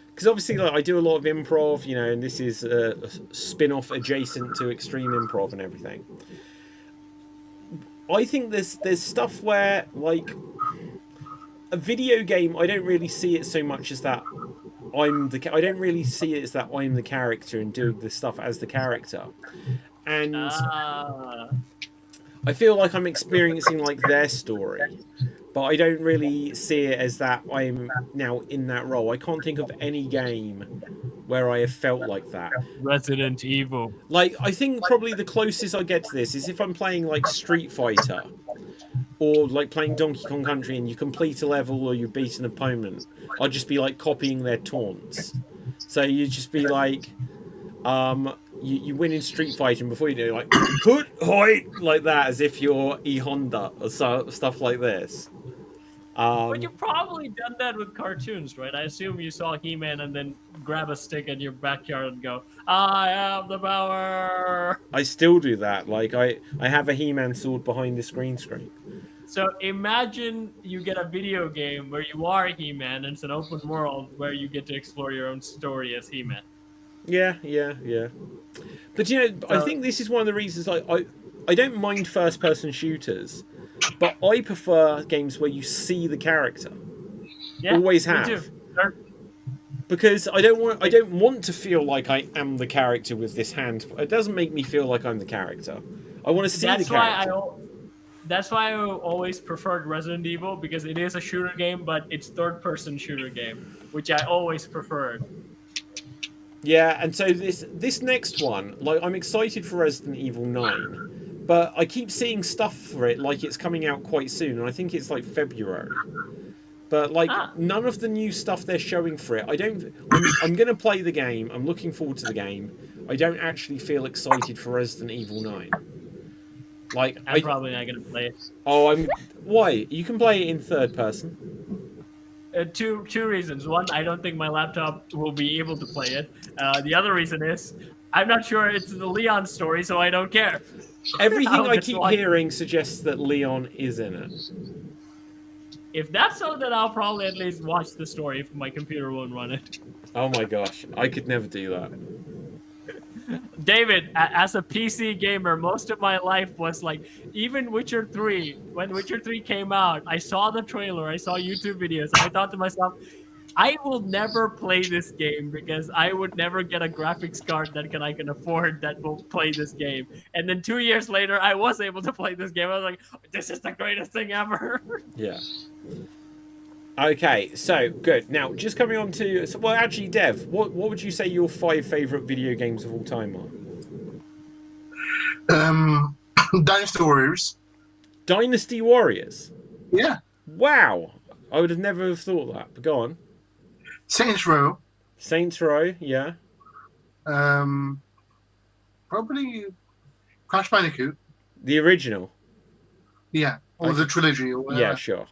because obviously like I do a lot of improv, you know, and this is a spin-off adjacent to extreme improv and everything. I think there's stuff where like a video game, I don't really see it so much as that I don't really see it as that I'm the character and doing the stuff as the character, and I feel like I'm experiencing like their story, but I don't really see it as that I'm now in that role. I can't think of any game where I have felt like that. Resident Evil. Like, I think probably the closest I get to this is if I'm playing like Street Fighter, or like playing Donkey Kong Country and you complete a level or you beat an opponent. I'll just be like copying their taunts. So you just be like, you win in Street Fighter, and before you do, like, put hoi, like that, as if you're E Honda or stuff like this. But you've probably done that with cartoons, right? I assume you saw He-Man and then grab a stick in your backyard and go, I have the power! I still do that. Like, I have a He-Man sword behind the screen. So imagine you get a video game where you are He-Man and it's an open world where you get to explore your own story as He-Man. Yeah. But, you know, I think this is one of the reasons I don't mind first-person shooters, but I prefer games where you see the character. Yeah, always have. Me too. Sure. Because I don't want to feel like I am the character with this hand. It doesn't make me feel like I'm the character. I want to see the character. That's why I always preferred Resident Evil, because it is a shooter game, but it's third-person shooter game, which I always preferred. Yeah, and so this next one, like, I'm excited for Resident Evil 9, but I keep seeing stuff for it like it's coming out quite soon, and I think it's like February. But like none of the new stuff they're showing for it, I'm going to play the game. I'm looking forward to the game. I don't actually feel excited for Resident Evil 9. Like I'm probably not going to play it. Oh, why? You can play it in third person. Two reasons. One, I don't think my laptop will be able to play it. The other reason is I'm not sure it's the Leon story, so I don't care. Everything I keep hearing suggests that Leon is in it. If that's so, then I'll probably at least watch the story if my computer won't run it. Oh my gosh, I could never do that. David, as a PC gamer, most of my life was like, even Witcher 3, when Witcher 3 came out, I saw the trailer, I saw YouTube videos, and I thought to myself, I will never play this game because I would never get a graphics card that I can afford that will play this game. And then 2 years later, I was able to play this game. I was like, this is the greatest thing ever. Yeah. Okay, so good. Now, just coming on to... Well, actually, Dev, what would you say your 5 favourite video games of all time are? Dynasty Warriors. Dynasty Warriors? Yeah. Wow. I would have never have thought that, but go on. Saints Row. Saints Row, yeah. Probably Crash Bandicoot. The original? Yeah, or the trilogy or whatever. Yeah, sure.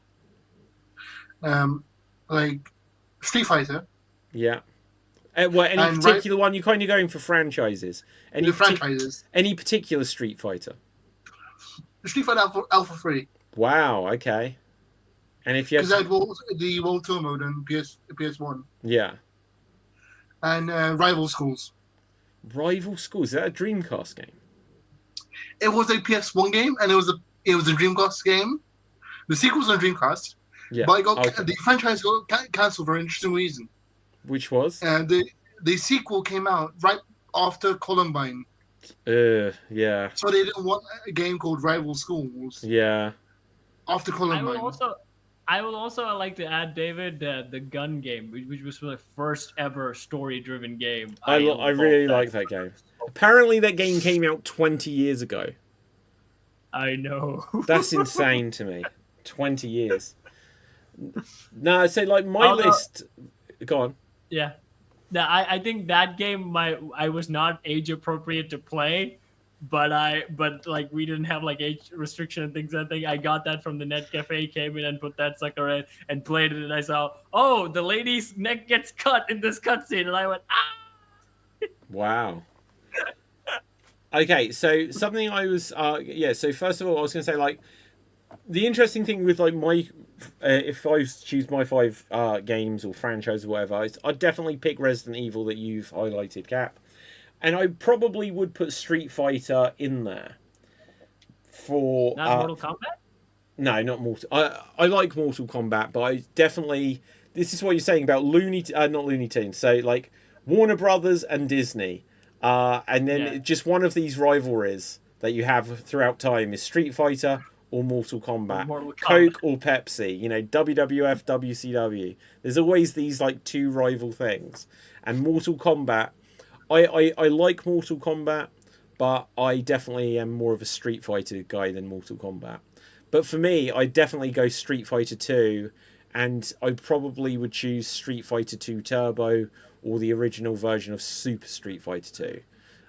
Like Street Fighter. Yeah. Well, any particular one? You're kind of going for franchises. Any franchises. Any particular Street Fighter? Street Fighter Alpha 3. Wow, okay. And if you have... Because the World Tour mode on PS1. Yeah. And Rival Schools. Rival Schools? Is that a Dreamcast game? It was a PS1 game, and it was a Dreamcast game. The sequel's on Dreamcast. Yeah. But the franchise got cancelled for an interesting reason. Which was? And the sequel came out right after Columbine. Yeah. So they didn't want a game called Rival Schools. Yeah. After Columbine. I will also like to add, David, the gun game, which was my first ever story-driven game. I really love like that game. Apparently, that game came out 20 years ago. I know. That's insane to me. 20 years. No, so like my Although- list. Go on. Yeah. No, I think that game I was not age appropriate to play, but like we didn't have like age restriction and things. I think I got that from the net cafe, came in and put that sucker in and played it, and I saw, oh, the lady's neck gets cut in this cutscene, and I went, ah. Wow. Okay, so something I was so first of all I was going to say, like, the interesting thing with like my if I choose my 5 games or franchise or whatever, I'd definitely pick Resident Evil that you've highlighted, Cap, and I probably would put Street Fighter in there for Not Mortal Kombat. No, not Mortal. I like Mortal Kombat, but I definitely, this is what you're saying about not Looney Tunes. So like Warner Brothers and Disney, and then just one of these rivalries that you have throughout time is Street Fighter or Mortal Kombat, Coke or Pepsi. You know, WWF, WCW. There's always these like 2 rival things, and Mortal Kombat. I like Mortal Kombat, but I definitely am more of a Street Fighter guy than Mortal Kombat. But for me, I definitely go Street Fighter 2, and I probably would choose Street Fighter 2 Turbo or the original version of Super Street Fighter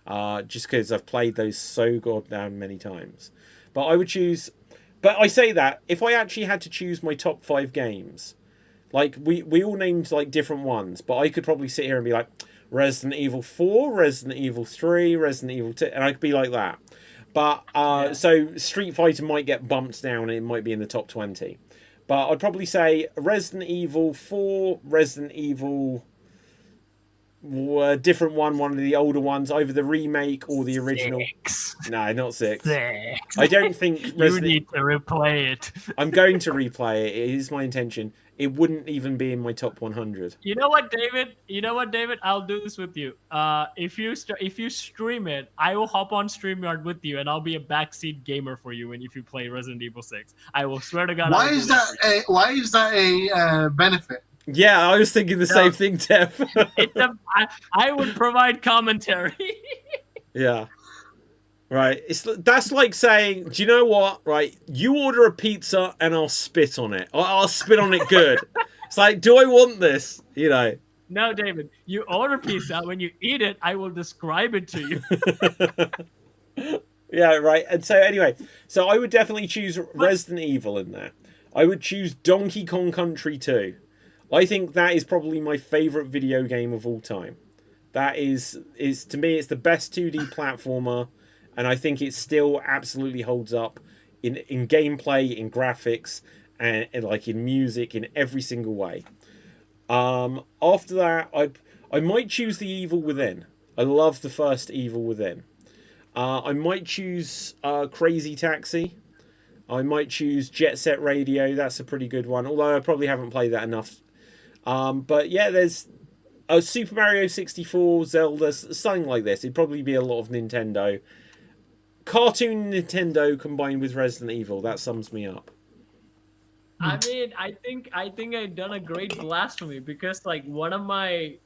2. Just because I've played those so goddamn many times. But I would choose... But I say that, if I actually had to choose my top 5 games, like, we all named, like, different ones, but I could probably sit here and be like, Resident Evil 4, Resident Evil 3, Resident Evil 2, and I could be like that. But, so Street Fighter might get bumped down, and it might be in the top 20. But I'd probably say Resident Evil 4, Resident Evil... a different one of the older ones, either the remake or the original. 6. No, not 6. 6. I don't think You need to replay it. I'm going to replay it. It is my intention. It wouldn't even be in my top 100. You know what, David? I'll do this with you. If you stream it, I will hop on StreamYard with you, and I'll be a backseat gamer for you. And if you play Resident Evil 6, I will swear to God. Why is that a benefit? Yeah, I was thinking the same thing, Tev. I would provide commentary. Yeah. Right. That's like saying, do you know what? Right. You order a pizza and I'll spit on it. I'll spit on it good. It's like, do I want this? You know. No, David. You order pizza. When you eat it, I will describe it to you. Yeah, right. And so anyway, so I would definitely choose Resident Evil in there. I would choose Donkey Kong Country 2. I think that is probably my favourite video game of all time. That is to me, it's the best 2D platformer, and I think it still absolutely holds up in gameplay, in graphics, and like in music, in every single way. After that, I might choose The Evil Within. I love the first Evil Within. I might choose Crazy Taxi. I might choose Jet Set Radio. That's a pretty good one, although I probably haven't played that enough. But yeah, there's Super Mario 64, Zelda, something like this. It'd probably be a lot of Nintendo. Cartoon Nintendo combined with Resident Evil. That sums me up. I mean, I think I've done a great blasphemy because like one of my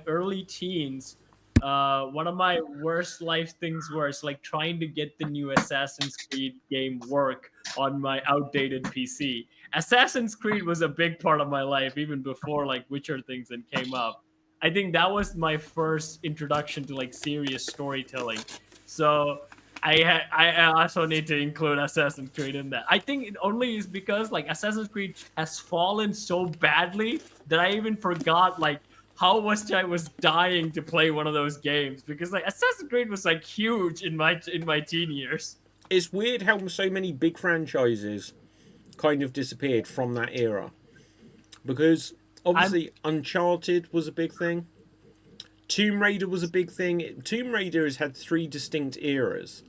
early teens, one of my worst life things was like trying to get the new Assassin's Creed game work on my outdated PC. Assassin's Creed was a big part of my life even before like Witcher things and came up. I think that was my first introduction to like serious storytelling. So I also need to include Assassin's Creed in that. I think it only is because like Assassin's Creed has fallen so badly that I even forgot like how much I was dying to play one of those games because like Assassin's Creed was like huge in my teen years. It's weird how so many big franchises kind of disappeared from that era, because obviously Uncharted was a big thing. Tomb Raider was a big thing. Tomb Raider has had 3 distinct eras,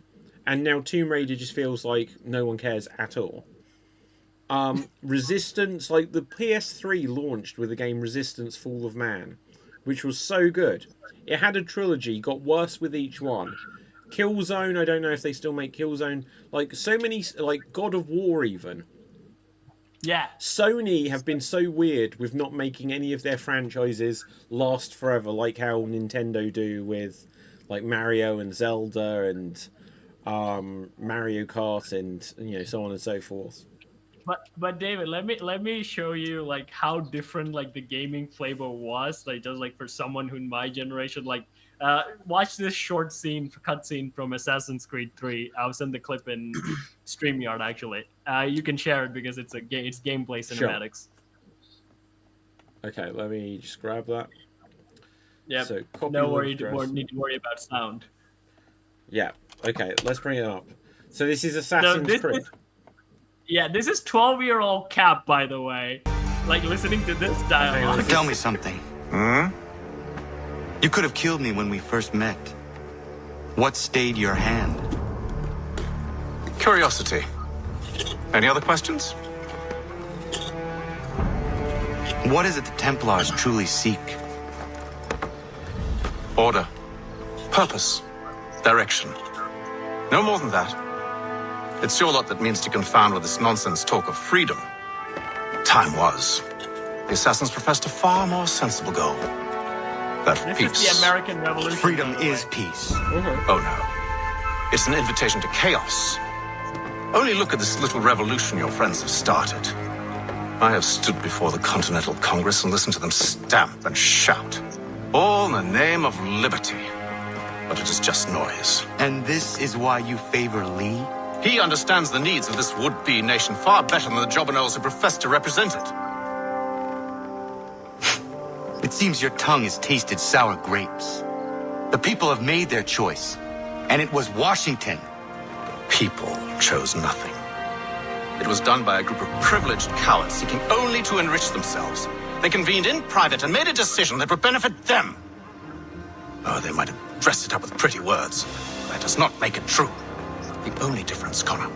and now Tomb Raider just feels like no one cares at all. Resistance, like the PS3 launched with the game Resistance Fall of Man, which was so good. It had a trilogy, got worse with each one. Killzone, I don't know if they still make Killzone. Like so many, like God of War even. Yeah. Sony have been so weird with not making any of their franchises last forever, like how Nintendo do with like Mario and Zelda and Mario Kart and so on and so forth. But David, let me show you like how different like the gaming flavor was, like just like for someone who in my generation, like watch this short cutscene from Assassin's Creed 3. I'll send the clip in StreamYard actually. You can share it because it's gameplay cinematics. Sure. Okay, let me just grab that. Yeah. So copy No link address. need to worry about sound. Yeah. Okay, let's bring it up. So this is Assassin's Creed. This is 12-year-old Cap, by the way. Like, listening to this dialogue. Tell me something. Hmm? You could have killed me when we first met. What stayed your hand? Curiosity. Any other questions? What is it the Templars truly seek? Order. Purpose. Direction. No more than that. It's your lot that means to confound with this nonsense talk of freedom. Time was. The assassins professed a far more sensible goal. That of This peace. is the American Revolution. Freedom by the way. is peace. Oh no. It's an invitation to chaos. Only look at this little revolution your friends have started. I have stood before the Continental Congress and listened to them stamp and shout. All in the name of liberty. But it is just noise. And this is why you favor Lee? He understands the needs of this would-be nation far better than the jobberknolls who profess to represent it. It seems your tongue has tasted sour grapes. The people have made their choice, and it was Washington. People chose nothing. It was done by a group of privileged cowards seeking only to enrich themselves. They convened in private and made a decision that would benefit them. Oh, they might have dressed it up with pretty words, but that does not make it true. The only difference, Connor,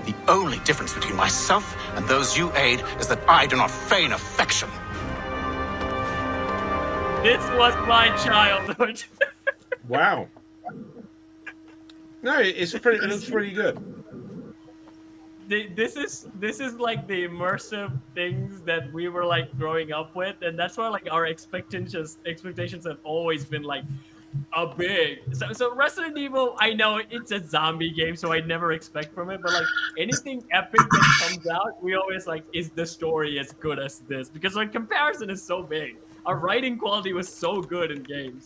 the only difference between myself and those you aid is that I do not feign affection. This was my childhood. Wow. No, it looks pretty good. This is like the immersive things that we were like growing up with, and that's why like our expectations have always been like a big. So Resident Evil, I know it's a zombie game, so I never expect from it, but like anything epic that comes out, we always like, is the story as good as this? Because our comparison is so big. Our writing quality was so good in games.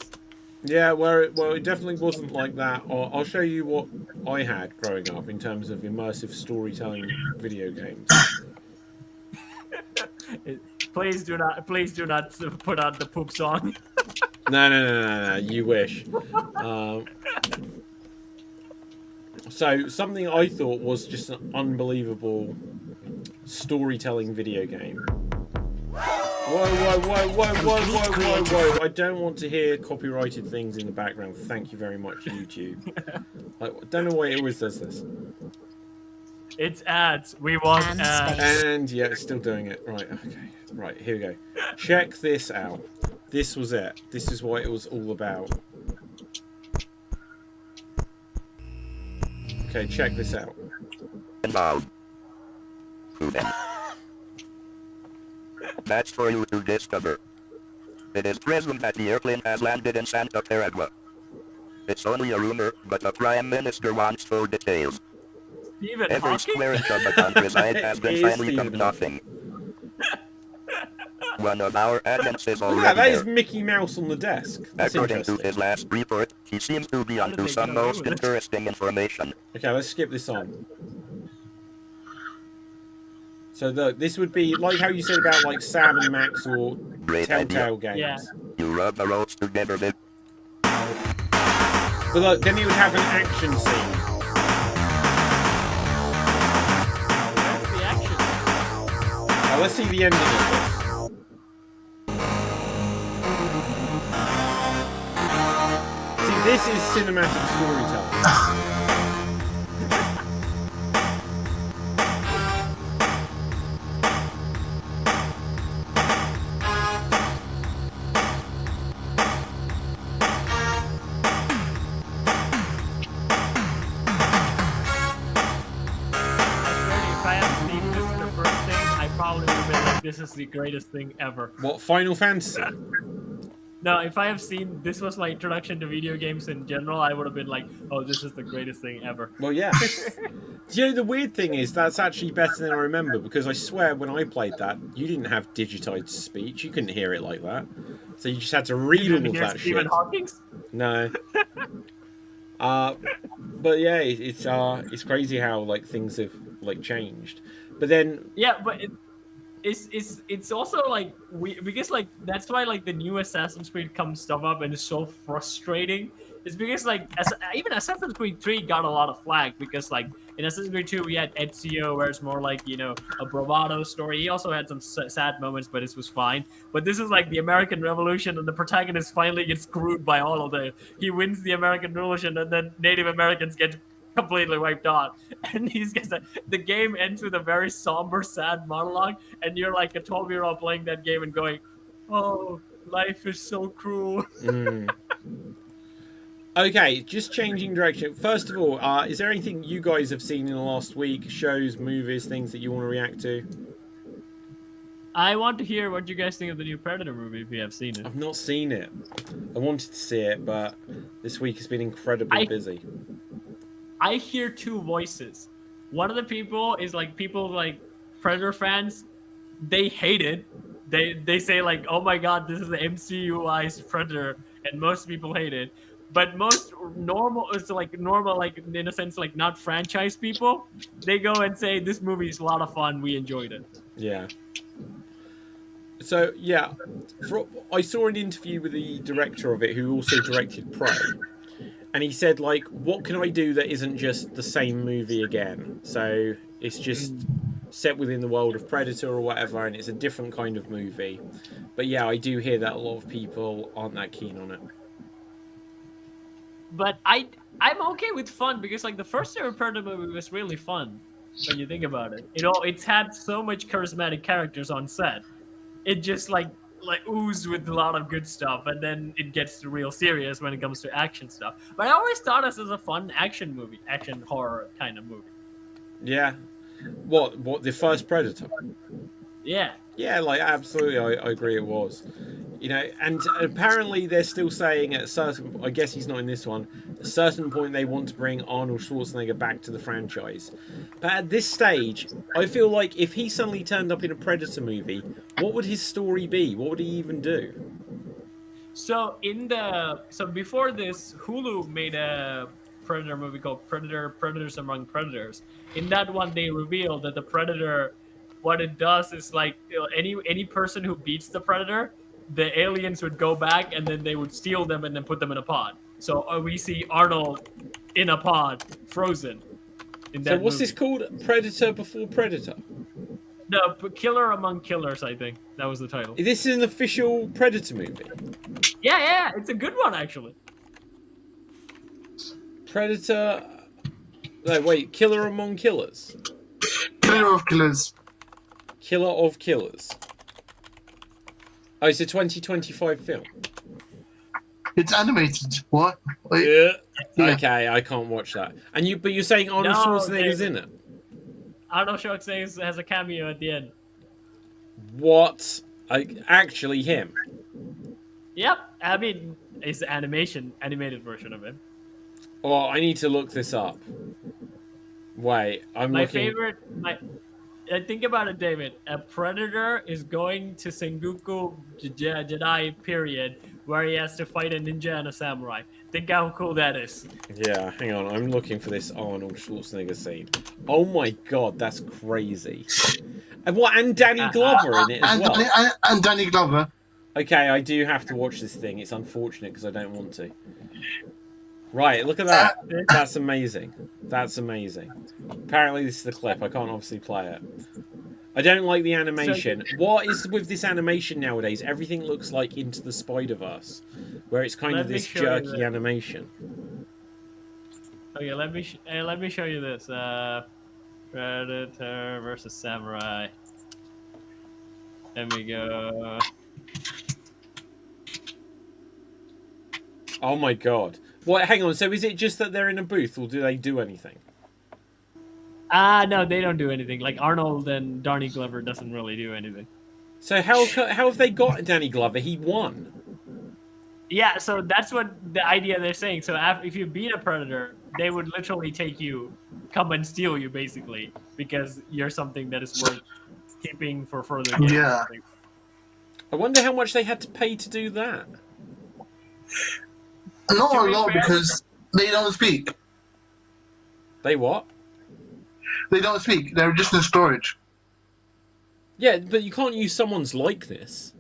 Yeah, well, it definitely wasn't like that. I'll show you what I had growing up in terms of immersive storytelling video games. Please do not put out the poop song. No, you wish. So something I thought was just an unbelievable storytelling video game. Whoa. I don't want to hear copyrighted things in the background. Thank you very much, YouTube. I don't know why it always does this. It's ads. We want ads. And yeah, it's still doing it. Right, okay. Right, here we go. Check this out. This was it. This is what it was all about. Okay, check this out. That's for you to discover. It is presumed that the airplane has landed in Santa Terra. It's only a rumor, but the Prime Minister wants full details. Stephen Every Hawking? square inch of the countryside has been It is finally Stephen come nothing. One of our agents is Look at already that, that is there. Mickey Mouse on the desk. That's According to interesting. his last report, he seems to be onto they some get away most with it? interesting information. Okay, let's skip this on. So this would be like how you said about like Sam and Max or Great Telltale idea. games. Yeah. You rub the roads together with But look, then you would have an action scene. Where's the action? Now let's see the ending of this. See, this is cinematic storytelling. I swear, if I have seen this the first thing, I like, this is the greatest thing ever. What, Final Fantasy? No, if I have seen this was my introduction to video games in general, I would have been like, oh, this is the greatest thing ever. Well, yeah. Do you know, the weird thing is that's actually better than I remember, because I swear when I played that, you didn't have digitized speech. You couldn't hear it like that. So you just had to read all of that Stephen shit. Hawking's? No. But yeah, it's crazy how like things have like changed. But then Yeah, but it's also like because like that's why like the new Assassin's Creed comes stuff up and it's so frustrating. It's because like even Assassin's Creed 3 got a lot of flack because like in Assassin's Creed 2 we had Ezio where it's more like, you know, a bravado story. He also had some sad moments, but this was fine. But this is like the American Revolution and the protagonist finally gets screwed by all of the. He wins the American Revolution and then Native Americans get completely wiped out, and the game ends with a very somber, sad monologue, and you're like a 12-year-old playing that game and going, "Oh, life is so cruel." okay, just changing direction. First of all, is there anything you guys have seen in the last week? Shows, movies, things that you want to react to? I want to hear what you guys think of the new Predator movie if you have seen it. I've not seen it. I wanted to see it, but this week has been incredibly busy. I hear two voices. One of the people is like people like Predator fans. They hate it. They say like, "Oh my god, this is the MCU-ized Predator," and most people hate it. But most normal, it's like normal, like in a sense, like not franchise people. They go and say, "This movie is a lot of fun. We enjoyed it." Yeah. So yeah, I saw an interview with the director of it, who also directed Prey. And he said, like, what can I do that isn't just the same movie again? So it's just set within the world of Predator or whatever, and it's a different kind of movie. But yeah, I do hear that a lot of people aren't that keen on it. But I'm okay with fun because like the first ever Predator movie was really fun when you think about it. It's had so much charismatic characters on set. It just like oozed with a lot of good stuff, and then it gets real serious when it comes to action stuff. But I always thought this was a fun action movie, action horror kind of movie. Yeah. What the first Predator? Yeah. Yeah, like absolutely, I agree it was. You know, and apparently they're still saying at a certain, I guess he's not in this one, at a certain point they want to bring Arnold Schwarzenegger back to the franchise. But at this stage, I feel like if he suddenly turned up in a Predator movie, what would his story be? What would he even do? So before this, Hulu made a Predator movie called Predators Among Predators. In that one, they revealed that the Predator, what it does is like any person who beats the Predator, the aliens would go back and then they would steal them and then put them in a pod. So we see Arnold in a pod, frozen. So what's this called? Predator Before Predator? No, Killer Among Killers, I think. That was the title. This is an official Predator movie? Yeah, it's a good one, actually. Predator... No, wait, Killer Among Killers? Killer of Killers. Killer of Killers. Oh, it's a 2025 film. It's animated. What? Yeah. Okay, I can't watch that. But you're saying Arnold Schwarzenegger's in it? Arnold Schwarzenegger has a cameo at the end. What? Actually him? Yep. I mean, it's the animated version of him. Oh, I need to look this up. Wait, think about it, David. A Predator is going to Sengoku Jedi period, where he has to fight a ninja and a samurai. Think how cool that is. Yeah, hang on. I'm looking for this Arnold Schwarzenegger scene. Oh my god, that's crazy. And Danny Glover in it as well. And Danny Glover. Okay, I do have to watch this thing. It's unfortunate because I don't want to. Right, look at that. That's amazing. That's amazing. Apparently this is the clip. I can't obviously play it. I don't like the animation. What is with this animation nowadays? Everything looks like Into the Spider-Verse, where it's kind of this jerky animation. Okay, let me show you this. Predator versus Samurai. There we go. Oh my god. What? Hang on. So is it just that they're in a booth, or do they do anything? No, they don't do anything. Like Arnold and Danny Glover doesn't really do anything. So how have they got Danny Glover? He won. Yeah, so that's what the idea they're saying. So if you beat a Predator, they would literally come and steal you, basically, because you're something that is worth keeping for further games. Yeah. I wonder how much they had to pay to do that. Not To a be lot fair- because they don't speak. They what? They don't speak. They're just in storage. Yeah, but you can't use someone's likeness.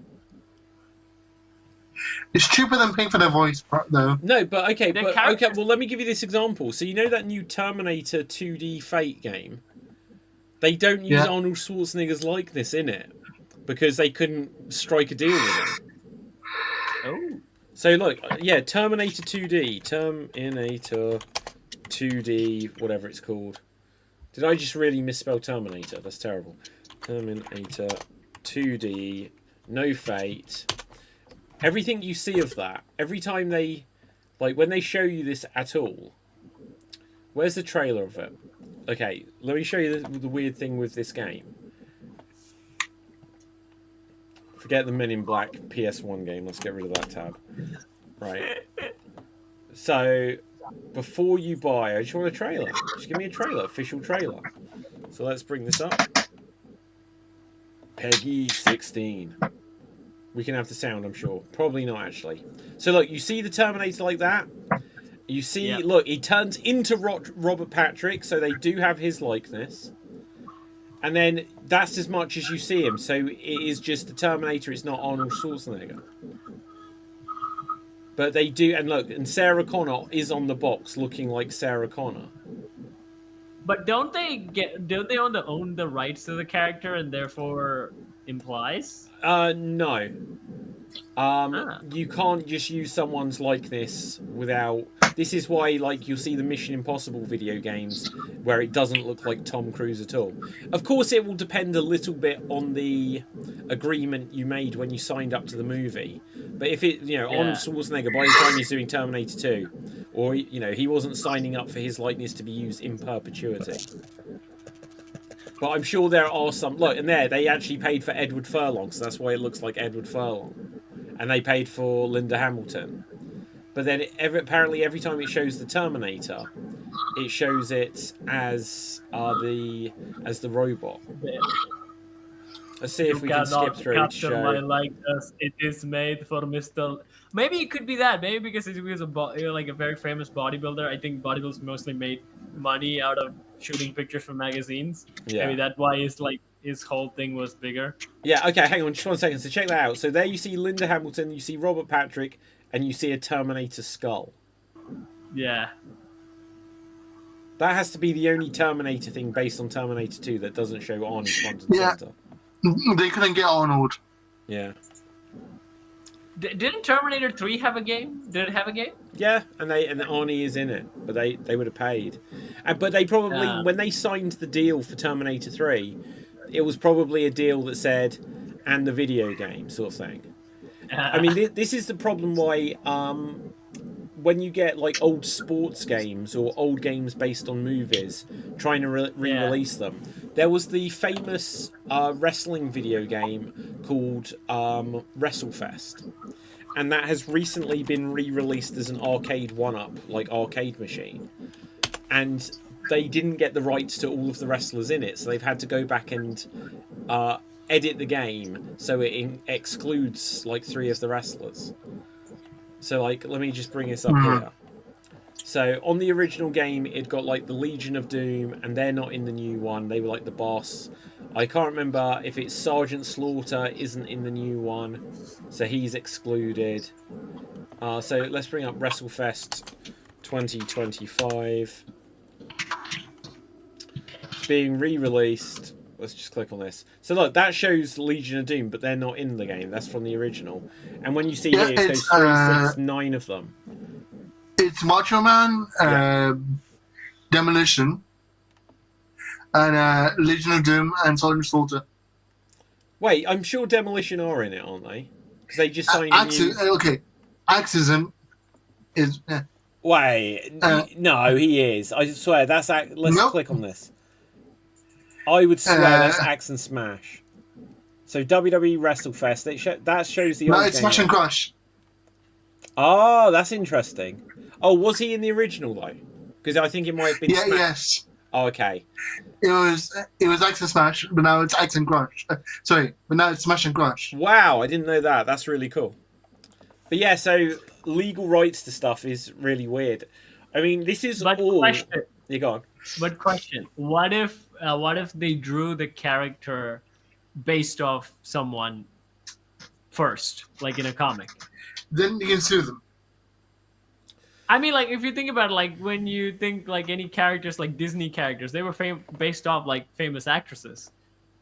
It's cheaper than paying for their voice, though. No, but okay, The okay. characters- Well, let me give you this example. So you know that new Terminator 2D Fate game? They don't use Yeah. Arnold Schwarzenegger's likeness in it because they couldn't strike a deal with him. Oh. So look, yeah, Terminator 2D, Terminator 2D, whatever it's called. Did I just really misspell Terminator? That's terrible. Terminator 2D, no Fate. Everything you see of that, every time they, like, when they show you this at all, where's the trailer of it? Okay, let me show you the weird thing with this game. Forget the Men in Black PS1 game. Let's get rid of that tab. Right. So, before you buy, I just want a trailer. Just give me a trailer, official trailer. So let's bring this up. Peggy 16. We can have the sound, I'm sure. Probably not, actually. So look, you see the Terminator like that? You see, Yeah. look, he turns into Robert Patrick, so they do have his likeness. And then that's as much as you see him. So it is just the Terminator, it's not Arnold Schwarzenegger. But they do, and look, and Sarah Connor is on the box looking like Sarah Connor. But don't they own the rights to the character and therefore implies? No. You can't just use someone's likeness without... This is why, like, you'll see the Mission Impossible video games where it doesn't look like Tom Cruise at all. Of course, it will depend a little bit on the agreement you made when you signed up to the movie. But if it, you know, Yeah. Arnold Schwarzenegger, by the time he's doing Terminator 2, or, you know, he wasn't signing up for his likeness to be used in perpetuity. But I'm sure there are some... Look, and there, they actually paid for Edward Furlong, so that's why it looks like Edward Furlong. And they paid for Linda Hamilton. But then, apparently, every time it shows the Terminator, it shows it as the robot. Let's see if we can skip through to capture my show... likeness. It is made for Mr. Maybe it could be that. Maybe because he was like a very famous bodybuilder. I think bodybuilders mostly made money out of shooting pictures from magazines. Yeah. Maybe that's why his whole thing was bigger. Yeah, okay, hang on, just 1 second. So check that out. So there you see Linda Hamilton, you see Robert Patrick, and you see a Terminator skull. Yeah. That has to be the only Terminator thing based on Terminator 2 that doesn't show Arnie front and Yeah. center. They couldn't get Arnold. Yeah. Didn't Terminator 3 have a game? Did it have a game? Yeah, and Arnie is in it, but they would have paid. But they probably, when they signed the deal for Terminator 3, it was probably a deal that said, and the video game sort of thing. I mean, this is the problem why when you get like old sports games or old games based on movies, trying to re-release them. There was the famous wrestling video game called WrestleFest. And that has recently been re-released as an arcade one-up, like arcade machine. And they didn't get the rights to all of the wrestlers in it, so they've had to go back and edit the game so it excludes like 3 of the wrestlers. So like, let me just bring this up here. So on the original game, it got like the Legion of Doom, and they're not in the new one. They were like the boss. I can't remember if it's Sergeant Slaughter isn't in the new one, so he's excluded. So let's bring up WrestleFest 2025. Being re-released. Let's just click on this. So look, that shows Legion of Doom, but they're not in the game. That's from the original. And when you see here, it shows 3, 6, 9 of them. It's Macho Man, Demolition, and Legion of Doom and Sergeant Slaughter. Wait, I'm sure Demolition are in it, aren't they? Because they just signed a new... Okay, Axism is... Wait, no, he is. I swear, that's... Let's Nope. click on this. I would swear that's Axe and Smash. So WWE WrestleFest. That shows the No, old it's game Smash and art. Crush. Oh, that's interesting. Oh, was he in the original though? Because I think it might have been. Yeah, Smash. yes. Oh, okay. It was X and Smash, but now it's X and Crush. Sorry, but now it's Smash and Crush. Wow, I didn't know that. That's really cool. But yeah, so legal rights to stuff is really weird. I mean, this is But all. question. You go on. But question: what if they drew the character based off someone first, like in a comic? Then you can sue them. I mean, like if you think about it, like when you think like any characters, like Disney characters, they were based off like famous actresses.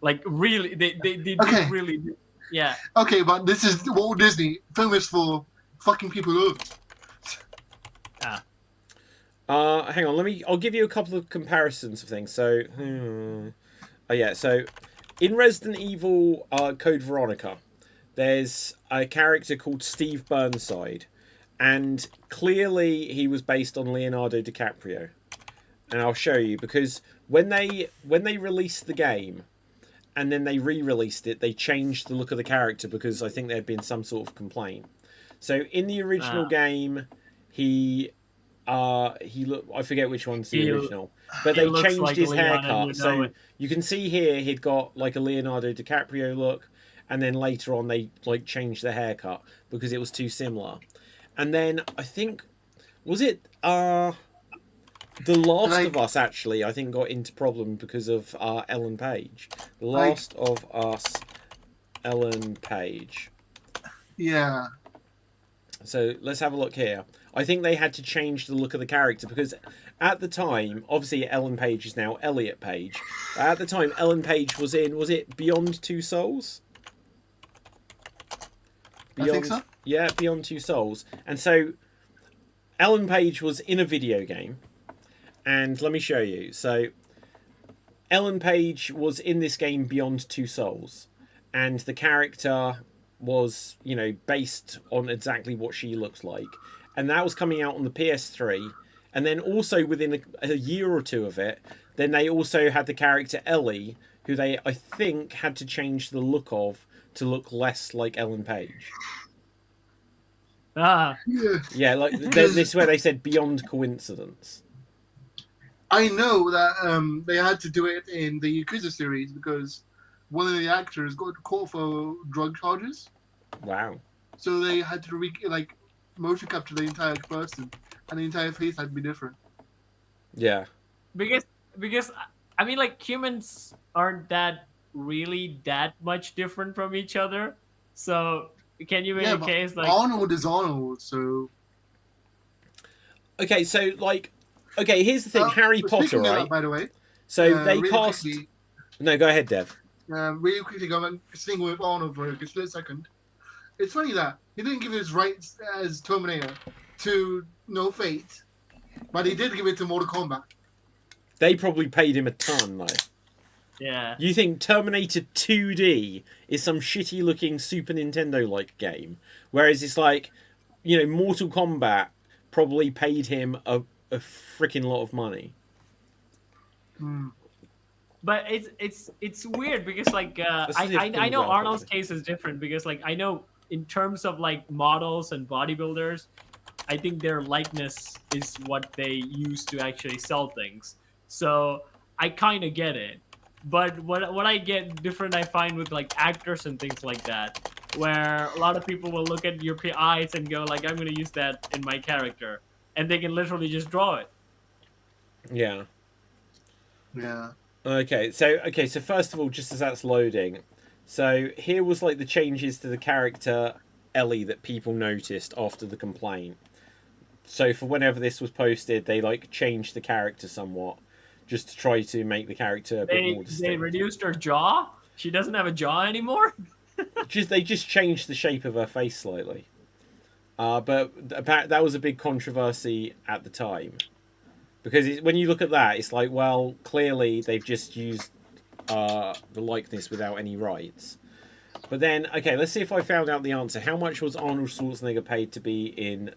Like really, they Okay. did really, yeah. Okay, but this is Walt Disney, famous for fucking people over. Hang on, I'll give you a couple of comparisons of things. So, oh yeah, so in Resident Evil Code Veronica, there's a character called Steve Burnside, and clearly he was based on Leonardo DiCaprio. And I'll show you, because when they released the game, and then they re-released it, they changed the look of the character because I think there had been some sort of complaint. So in the original game, he looked, I forget which one's the original, but they changed like his Leonardo, haircut. So you can see here he'd got like a Leonardo DiCaprio look, and then later on they like changed the haircut because it was too similar. And then I think, was it The Last of Us actually, I think got into problem because of Ellen Page. The Last of Us, Ellen Page. Yeah. So let's have a look here. I think they had to change the look of the character because at the time, obviously Ellen Page is now Elliot Page. At the time, Ellen Page was it Beyond Two Souls? I think so. Yeah, Beyond Two Souls. And so Ellen Page was in a video game. And let me show you. So Ellen Page was in this game Beyond Two Souls. And the character was, based on exactly what she looks like. And that was coming out on the PS3. And then also within a year or two of it, then they also had the character Ellie, who they, I think, had to change the look of to look less like Ellen Page. Ah. Yeah, like this is where they said beyond coincidence. I know that they had to do it in the Yakuza series because one of the actors got caught for drug charges. Wow. So they had to motion capture the entire person, and the entire face had to be different. Yeah. Because I mean, like humans aren't that much different from each other. So can you make a case like Arnold is Arnold? So okay, so here's the thing: Harry Potter, right? That, by the way, so they really cast. Quickly, no, go ahead, Dev. Really quickly, going sing with Arnold for a split second. It's funny that he didn't give his rights as Terminator to No Fate, but he did give it to Mortal Kombat. They probably paid him a ton, though. Yeah. You think Terminator 2D is some shitty-looking Super Nintendo-like game, whereas it's like, Mortal Kombat probably paid him a freaking lot of money. But it's weird because I know Arnold's case is different because I know in terms of models and bodybuilders, I think their likeness is what they use to actually sell things. So I kind of get it. But what I get different, I find with actors and things like that, where a lot of people will look at your eyes and go I'm going to use that in my character, and they can literally just draw it. Yeah. Yeah. Okay, so first of all, just as that's loading, so here was the changes to the character Ellie that people noticed after the complaint. So for whenever this was posted, they changed the character somewhat, just to try to make the character a bit more distinct. They reduced her jaw? She doesn't have a jaw anymore? They just changed the shape of her face slightly. But that was a big controversy at the time. Because when you look at that, it's well, clearly they've just used the likeness without any rights. But then, okay, let's see if I found out the answer. How much was Arnold Schwarzenegger paid to be in...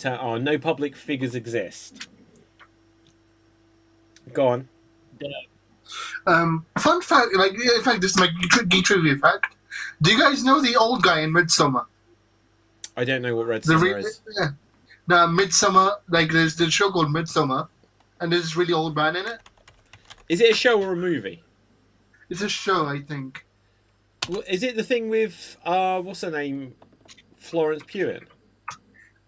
no public figures exist. Go on. Fun fact, in fact, this is my geek trivia fact. Do you guys know the old guy in Midsummer? I don't know what Red The Summer is. yeah. Now, Midsummer, like there's the show called Midsummer, and there's this really old man in it. Is it a show or a movie? It's a show, I think. Is it the thing with what's her name, Florence Pugh?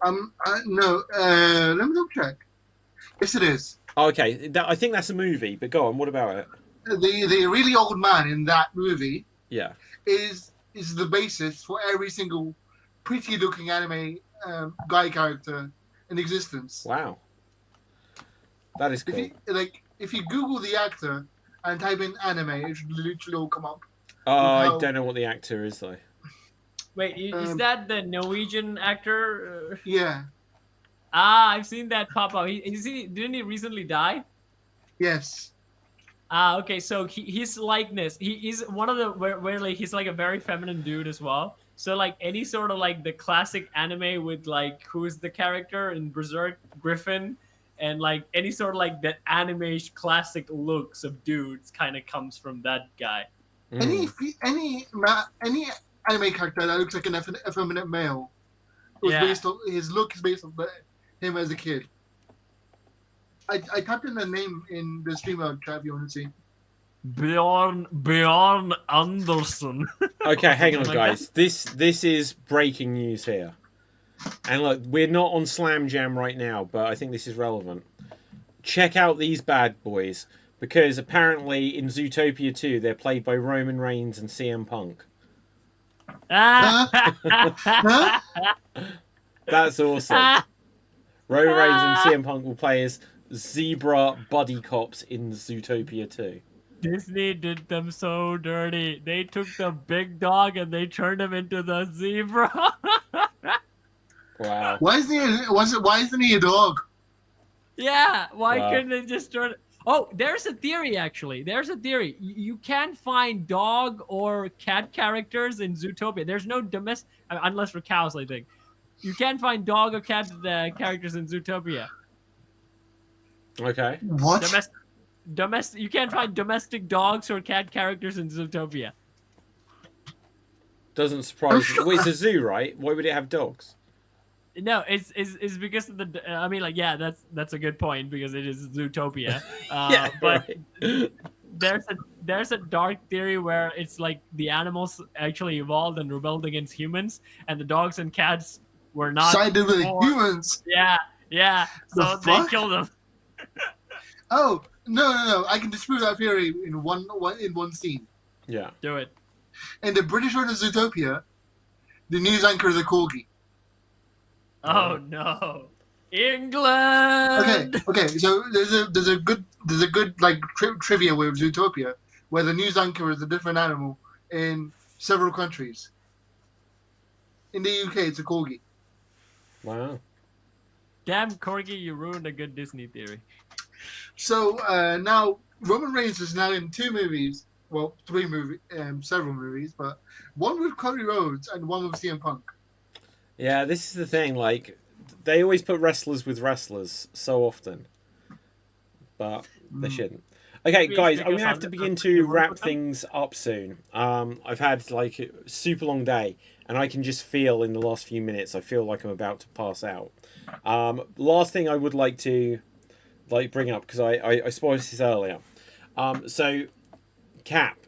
No. Let me double check. Yes, it is. Okay, I think that's a movie. But go on. What about it? The really old man in that movie Yeah. is the basis for every single pretty looking anime guy character in existence. Wow. That is cool. If you Google the actor and type in anime, it should literally all come up. I don't know what the actor is though. Wait, is that the Norwegian actor? Yeah. I've seen that pop up. Didn't he recently die? Yes. Okay, so his likeness, he's one of the where like he's like a very feminine dude as well. So like any sort of like the classic anime with like who's the character in Berserk, Griffin, and like any sort of like that anime classic looks of dudes kind of comes from that guy. Any anime character that looks like an effeminate male was based on his look is based on him as a kid. I typed in the name in the streamer chat if you want to see. Bjorn Anderson. Okay, hang on, guys. This is breaking news here. And look, we're not on Slam Jam right now, but I think this is relevant. Check out these bad boys, because apparently in Zootopia 2 they're played by Roman Reigns and CM Punk. Huh? That's awesome. Roman Reigns and CM Punk will play as zebra buddy cops in Zootopia 2. Disney did them so dirty. They took the big dog and they turned him into the zebra. Wow. Why isn't he a dog? Yeah, why Wow. couldn't they just turn? Oh, there's a theory actually. There's a theory. You can't find dog or cat characters in Zootopia. There's no domestic, unless for cows, I think. You can't find dog or cat characters in Zootopia. Okay. What? Domestic. You can't find domestic dogs or cat characters in Zootopia. Doesn't surprise me. Well, it's a zoo, right? Why would it have dogs? No, it's because of the. I mean, like, yeah, that's a good point because it is Zootopia. Yeah, but right. there's a dark theory where it's like the animals actually evolved and rebelled against humans, and the dogs and cats were not Sided with born. humans. Yeah. So The they fuck? killed them. Oh no! I can disprove that theory in one scene. Yeah. Do it. In the British version of Zootopia, the news anchor is a corgi. Oh no, England. Okay. So there's a good like trivia with Zootopia, where the news anchor is a different animal in several countries. In the UK, it's a corgi. Wow. Damn, Corgi, you ruined a good Disney theory. So now Roman Reigns is now in 2 movies. Well, 3 movies, several movies, but one with Cody Rhodes and one with CM Punk. Yeah, this is the thing. Like, they always put wrestlers with wrestlers so often, but they shouldn't. Okay, Maybe guys, it's I'm gonna because have to I'm- begin I'm to working wrap with them. things up soon. I've had like a super long day, and I can just feel in the last few minutes. I feel like I'm about to pass out. Last thing I would like to bring up, because I spoiled this earlier. So, Cap,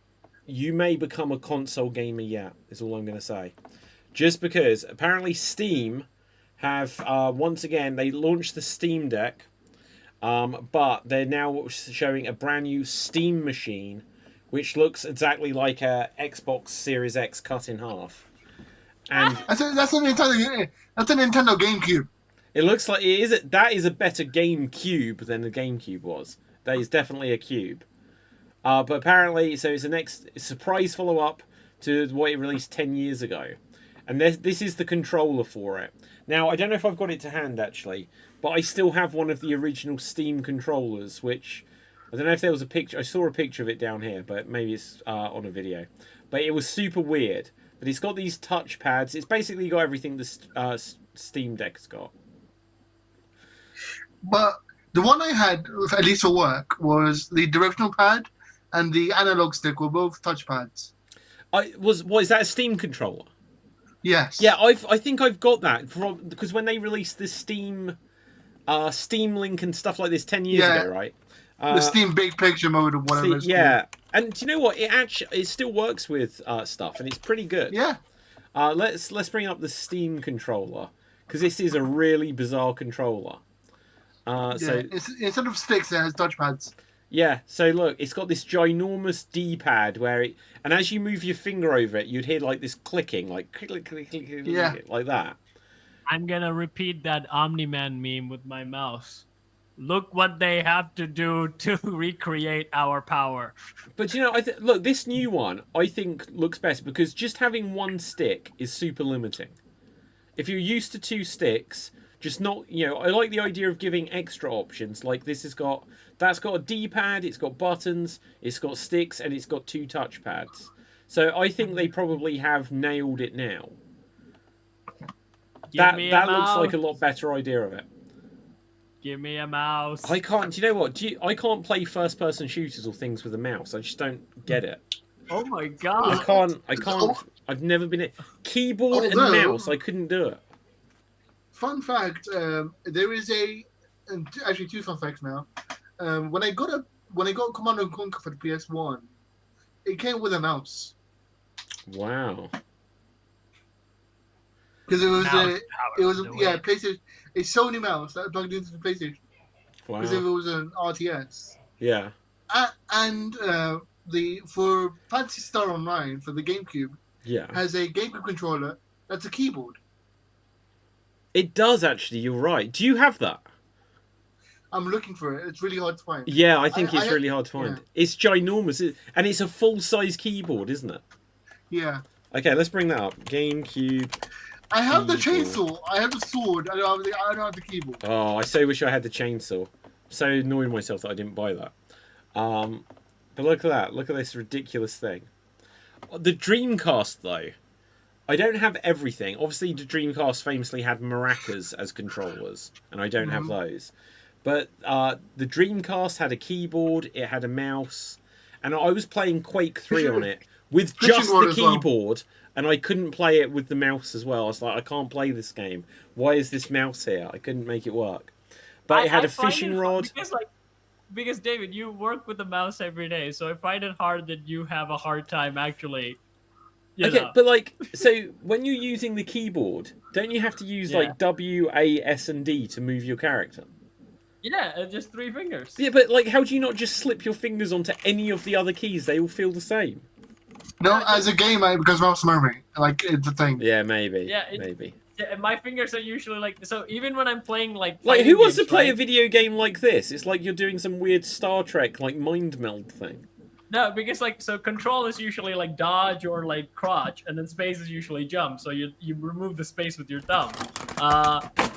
you may become a console gamer yet. Is all I'm gonna say. Just because apparently Steam have once again they launched the Steam Deck, but they're now showing a brand new Steam machine, which looks exactly like a Xbox Series X cut in half, and That's a Nintendo GameCube. it looks like that is a better GameCube than the GameCube was. That is definitely a cube. But apparently, so it's the next surprise follow-up to what it released 10 years ago. And this is the controller for it. Now, I don't know if I've got it to hand, actually, but I still have one of the original Steam controllers, which, I don't know if there was a picture, I saw a picture of it down here, but maybe it's on a video. But it was super weird. But it's got these touch pads. It's basically got everything the Steam Deck's got. But the one I had, at least for work, was the directional pad and the analog stick were both touch pads. What is that, a Steam controller? Yes. Yeah, I think I've got that because when they released the Steam Link and stuff like this 10 years ago, right? The Steam Big Picture mode or whatever. Yeah, and do you know what? It still works with stuff, and it's pretty good. Yeah. Let's bring up the Steam controller because this is a really bizarre controller. So instead of sticks, it has touchpads. Yeah, so look, it's got this ginormous D-pad and as you move your finger over it, you'd hear like this clicking, like click, click, click, click, click, like that. I'm gonna repeat that Omni-Man meme with my mouse. Look what they have to do to recreate our power. But you know, look, this new one I think looks best because just having one stick is super limiting. If you're used to 2 sticks, just not, I like the idea of giving extra options. Like that's got a D-pad, it's got buttons, it's got sticks, and it's got 2 touchpads. So I think they probably have nailed it now. That looks like a lot better idea of it. Give me a mouse. I can't. Do you know what? I can't play first-person shooters or things with a mouse. I just don't get it. Oh my god! I can't. I've never been it. Keyboard and mouse. I couldn't do it. Fun fact: there is actually 2 fun facts now. When I got Command & Conquer for the PS1, it came with a mouse. Wow. Because it was PlayStation, a Sony mouse that plugged into the PlayStation. Wow. Because if it was an RTS. Yeah. And for Phantasy Star Online for the GameCube, has a GameCube controller that's a keyboard. It does actually. You're right. Do you have that? I'm looking for it. It's really hard to find. Yeah, I think it's really hard to find. Yeah. It's ginormous, and it's a full-size keyboard, isn't it? Yeah. Okay, let's bring that up. GameCube. I have the chainsaw. I have the sword. I don't have the keyboard. Oh, I so wish I had the chainsaw. So annoyed myself that I didn't buy that. But look at that. Look at this ridiculous thing. The Dreamcast, though. I don't have everything. Obviously, the Dreamcast famously had maracas as controllers, and I don't have those. But the Dreamcast had a keyboard, it had a mouse, and I was playing Quake 3 on it with just the keyboard, and I couldn't play it with the mouse as well. I was like, I can't play this game. Why is this mouse here? I couldn't make it work. But it had a fishing rod. Because, David, you work with the mouse every day, so I find it hard that you have a hard time actually... but so when you're using the keyboard, don't you have to use like W, A, S, and D to move your character? Yeah, just 3 fingers. Yeah, but how do you not just slip your fingers onto any of the other keys? They all feel the same. No, as a game, because mouse memory, it's a thing. Yeah, maybe. Maybe. Yeah, my fingers are usually so even when I'm playing who wants to play a video game like this? It's like you're doing some weird Star Trek mind meld thing. No, because control is usually dodge or crouch, and then space is usually jump. So you remove the space with your thumb.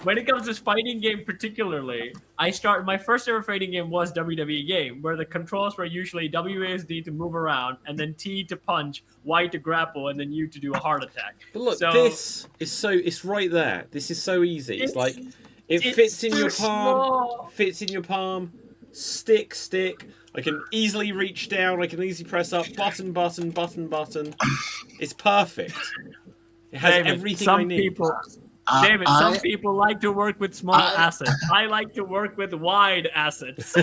When it comes to fighting game particularly, my first ever fighting game was WWE game, where the controls were usually WASD to move around, and then T to punch, Y to grapple, and then U to do a heart attack. But look, this is it's right there. This is so easy. It fits in your palm, stick. I can easily reach down. I can easily press up. Button. It's perfect. It has everything I need. Some people like to work with small assets. I like to work with wide assets.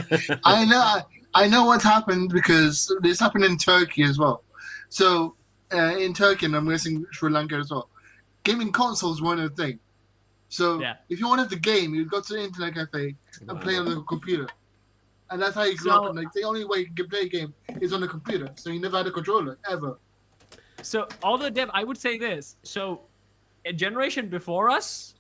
I know what's happened because this happened in Turkey as well. So in Turkey, and I'm guessing Sri Lanka as well, gaming consoles weren't a thing. So if you wanted the game, you'd go to the internet cafe and play on the computer. And that's how you grew up. And the only way you can play a game is on a computer. So you never had a controller, ever. So, although, Deb, I would say this. So, a generation before us,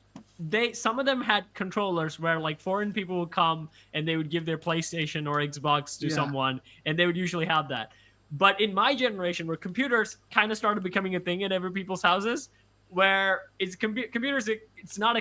some of them had controllers where foreign people would come and they would give their PlayStation or Xbox to someone, and they would usually have that. But in my generation, where computers kind of started becoming a thing at every people's houses, where it's computers, it's not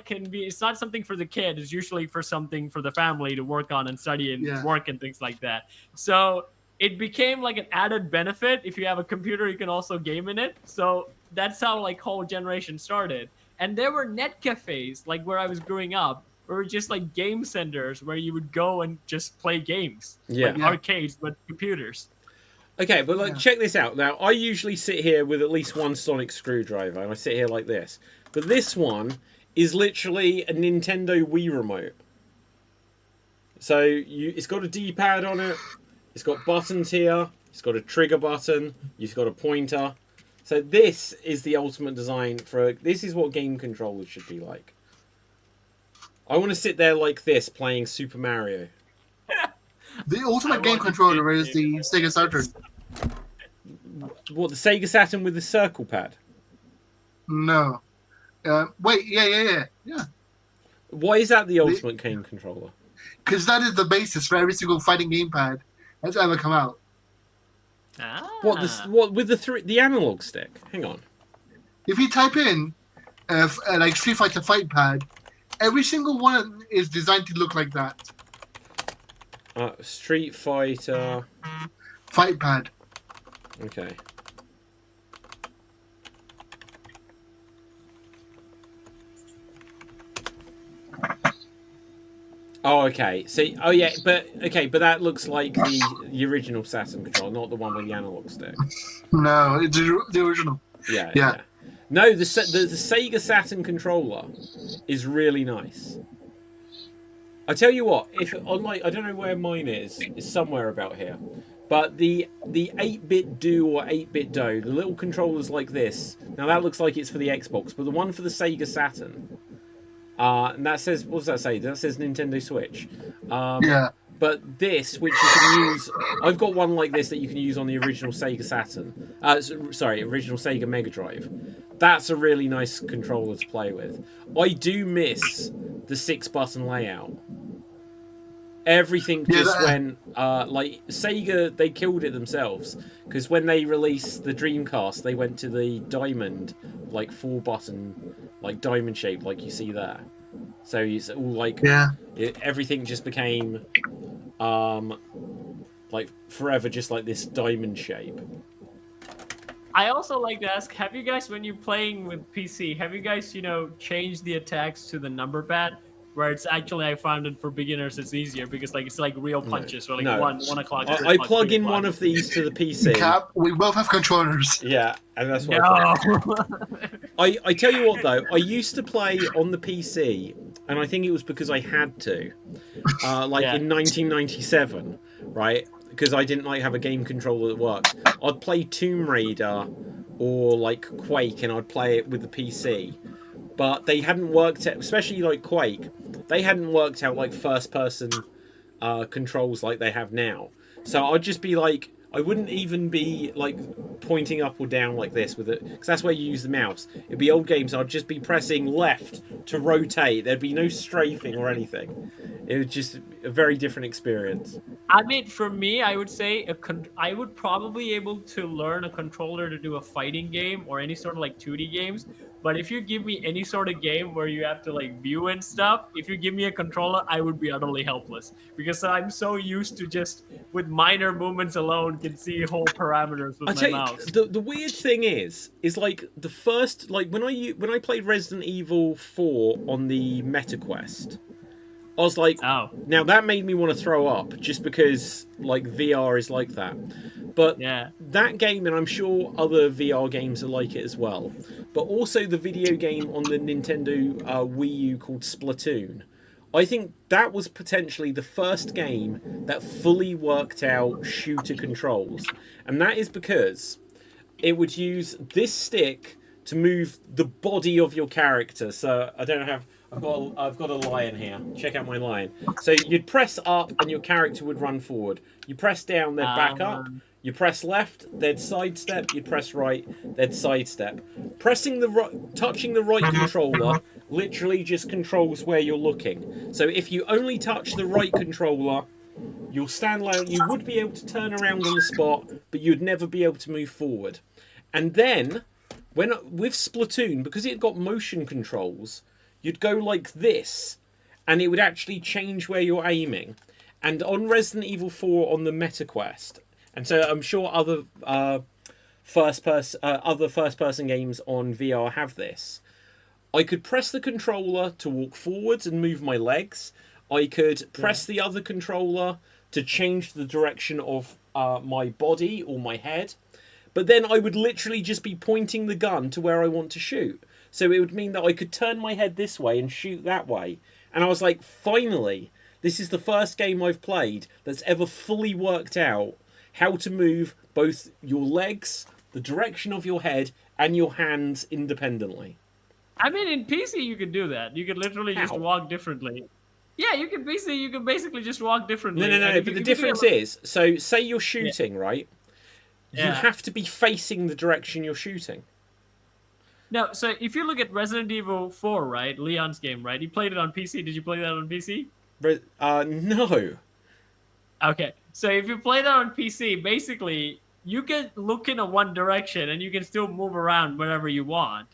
something for the kid. It's usually for something for the family to work on and study and work and things like that. So it became an added benefit. If you have a computer, you can also game in it. So that's how whole generation started. And there were net cafes, where I was growing up, were just game centers where you would go and just play games, arcades with computers. Okay, but Yeah. check this out. Now, I usually sit here with at least one sonic screwdriver, and I sit here like this. But this one is literally a Nintendo Wii remote. So it's got a D-pad on it. It's got buttons here. It's got a trigger button. You've got a pointer. So this is the ultimate design for... This is what game controllers should be like. I want to sit there like this playing Super Mario. The ultimate game controller is the Sega Saturn. What, the Sega Saturn with the circle pad? No. Wait, yeah. Why is that the ultimate game controller? Because that is the basis for every single fighting gamepad that's ever come out. Ah. What with the analog stick? Hang on. If you type in like Street Fighter Fight Pad, every single one is designed to look like that. Street Fighter Fight Pad. Okay. Oh, okay. See, oh yeah, but that looks like the original Saturn controller, not the one with the analog stick. No, it's the original. Yeah. No, the Sega Saturn controller is really nice. I tell you what, if I don't know where mine is. It's somewhere about here. But the 8-bit Do or 8-bit Do, the little controllers like this. Now that looks like it's for the Xbox, but the one for the Sega Saturn. And that says, what does that say? That says Nintendo Switch. Yeah. But this, which you can use, I've got one like this that you can use on the original Sega Saturn. Original Sega Mega Drive. That's a really nice controller to play with. I do miss the 6-button layout. Everything just went, like, Sega, they killed it themselves. Because when they released the Dreamcast, they went to the diamond, like, 4-button, like, diamond shape, like you see there. So it's all like, everything just became, like, forever just like this diamond shape. I also like to ask, have you guys, when you're playing with PC, have you guys, changed the attacks to the number pad? Where it's actually, I found it for beginners, it's easier because it's like real punches, or like 1 o'clock. I plug in one of these to the PC. Cap, we both have controllers. Yeah, and that's what I tell you what though, I used to play on the PC, and I think it was because I had to, in 1997, right? Because I didn't have a game controller that worked. I'd play Tomb Raider or like Quake, and I'd play it with the PC. But they hadn't worked out, especially like Quake, they hadn't worked out like first-person controls like they have now. So I'd just be like, I wouldn't even be like pointing up or down like this with it, because that's where you use the mouse. It'd be old games, I'd just be pressing left to rotate. There'd be no strafing or anything. It was just a very different experience. I mean, for me, I would say I would probably be able to learn a controller to do a fighting game or any sort of like 2D games. But if you give me any sort of game where you have to like view and stuff, if you give me a controller, I would be utterly helpless because I'm so used to just with minor movements alone can see whole parameters with my mouse. The weird thing is like the first, like when I played Resident Evil 4 on the MetaQuest, I was like, oh. Now that made me want to throw up just because like VR is like that. But that game, and I'm sure other VR games are like it as well, but also the video game on the Nintendo Wii U called Splatoon, I think that was potentially the first game that fully worked out shooter controls. And that is because it would use this stick to move the body of your character. So I don't have... I've got a lion here. Check out my lion. So you'd press up and your character would run forward. You press down, they'd back up. You press left, they'd sidestep. You press right, they'd sidestep. Touching the right controller literally just controls where you're looking. So if you only touch the right controller, you'll stand low. You would be able to turn around on the spot, but you'd never be able to move forward. And then, with Splatoon, because it got motion controls, you'd go like this, and it would actually change where you're aiming. And on Resident Evil 4 on the MetaQuest, and so I'm sure other first-person games on VR have this, I could press the controller to walk forwards and move my legs. I could press the other controller to change the direction of my body or my head. But then I would literally just be pointing the gun to where I want to shoot. So it would mean that I could turn my head this way and shoot that way. And I was like, finally, this is the first game I've played that's ever fully worked out how to move both your legs, the direction of your head, and your hands independently. I mean, in PC you could do that. You could literally just walk differently. Yeah, you can basically just walk differently. No. But the difference is, so say you're shooting, right? You Yeah. have to be facing the direction you're shooting. No, so if you look at Resident Evil 4, right, Leon's game, right? You played it on PC. Did you play that on PC? No. Okay, so if you play that on PC, basically you can look in a one direction and you can still move around wherever you want.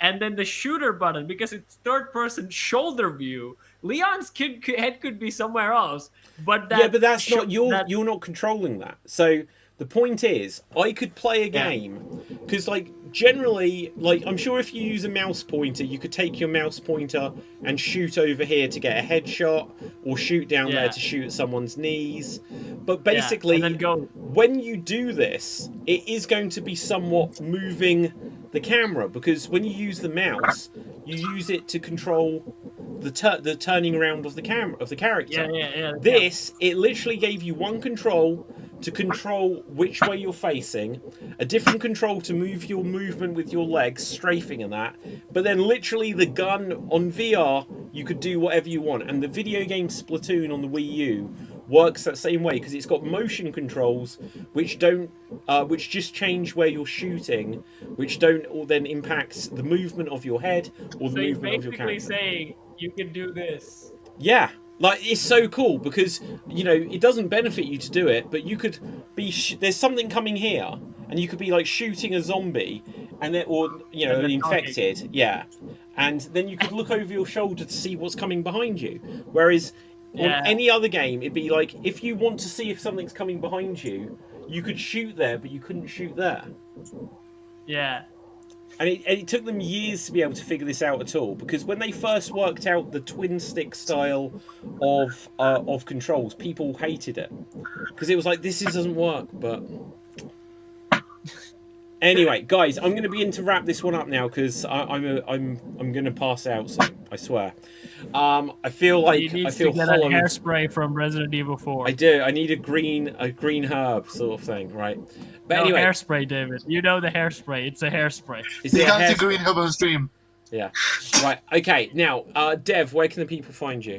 And then the shooter button, because it's third-person shoulder view, Leon's head could be somewhere else. But but that's not you're not controlling that. So the point is, I could play a game because, like, generally, like, I'm sure if you use a mouse pointer, you could take your mouse pointer and shoot over here to get a headshot, or shoot down there to shoot at someone's knees. But basically, and then go. When you do this, it is going to be somewhat moving the camera, because when you use the mouse, you use it to control the turning around of the character. This, it literally gave you one control to control which way you're facing, a different control to move your movement with your legs, strafing and that, but then literally the gun on VR, you could do whatever you want. And the video game Splatoon on the Wii U works that same way, because it's got motion controls which don't which just change where you're shooting, which don't or then impact the movement of your head or the movement of your character. So saying you can do this. Yeah, like, it's so cool because, you know, it doesn't benefit you to do it, but you could be there's something coming here and you could be like shooting a zombie and then, or, you know, an infected, and then you could look over your shoulder to see what's coming behind you. Whereas on any other game, it'd be like, if you want to see if something's coming behind you, you could shoot there, but you couldn't shoot there. Yeah. And it took them years to be able to figure this out at all, because when they first worked out the twin stick style of controls, people hated it because it was like, this doesn't work. But anyway, guys, I'm going to begin to wrap this one up now because I'm going to pass out soon. I swear. I feel like You need I feel to get hollow. that hairspray from Resident Evil 4. I do. I need a green herb sort of thing, right? But no, anyway, hairspray, David. You know the hairspray. It's a hairspray. is You it a got the hairspray? green hub on stream. Yeah. Right. Okay. Now, Dev, where can the people find you?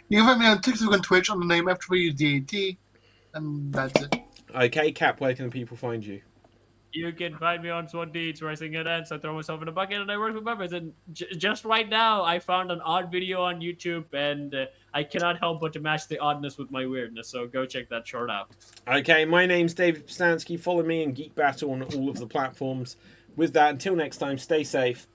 You can find me on TikTok and Twitch on the name FWDAT, and that's it. Okay, Cap, where can the people find you? You can find me on Swan Deeds where I sing and dance, I throw myself in a bucket, and I work with puppets. And just right now, I found an odd video on YouTube, and I cannot help but to match the oddness with my weirdness. So go check that short out. Okay, my name's David Pstansky. Follow me in Geek Battle on all of the platforms. With that, until next time, stay safe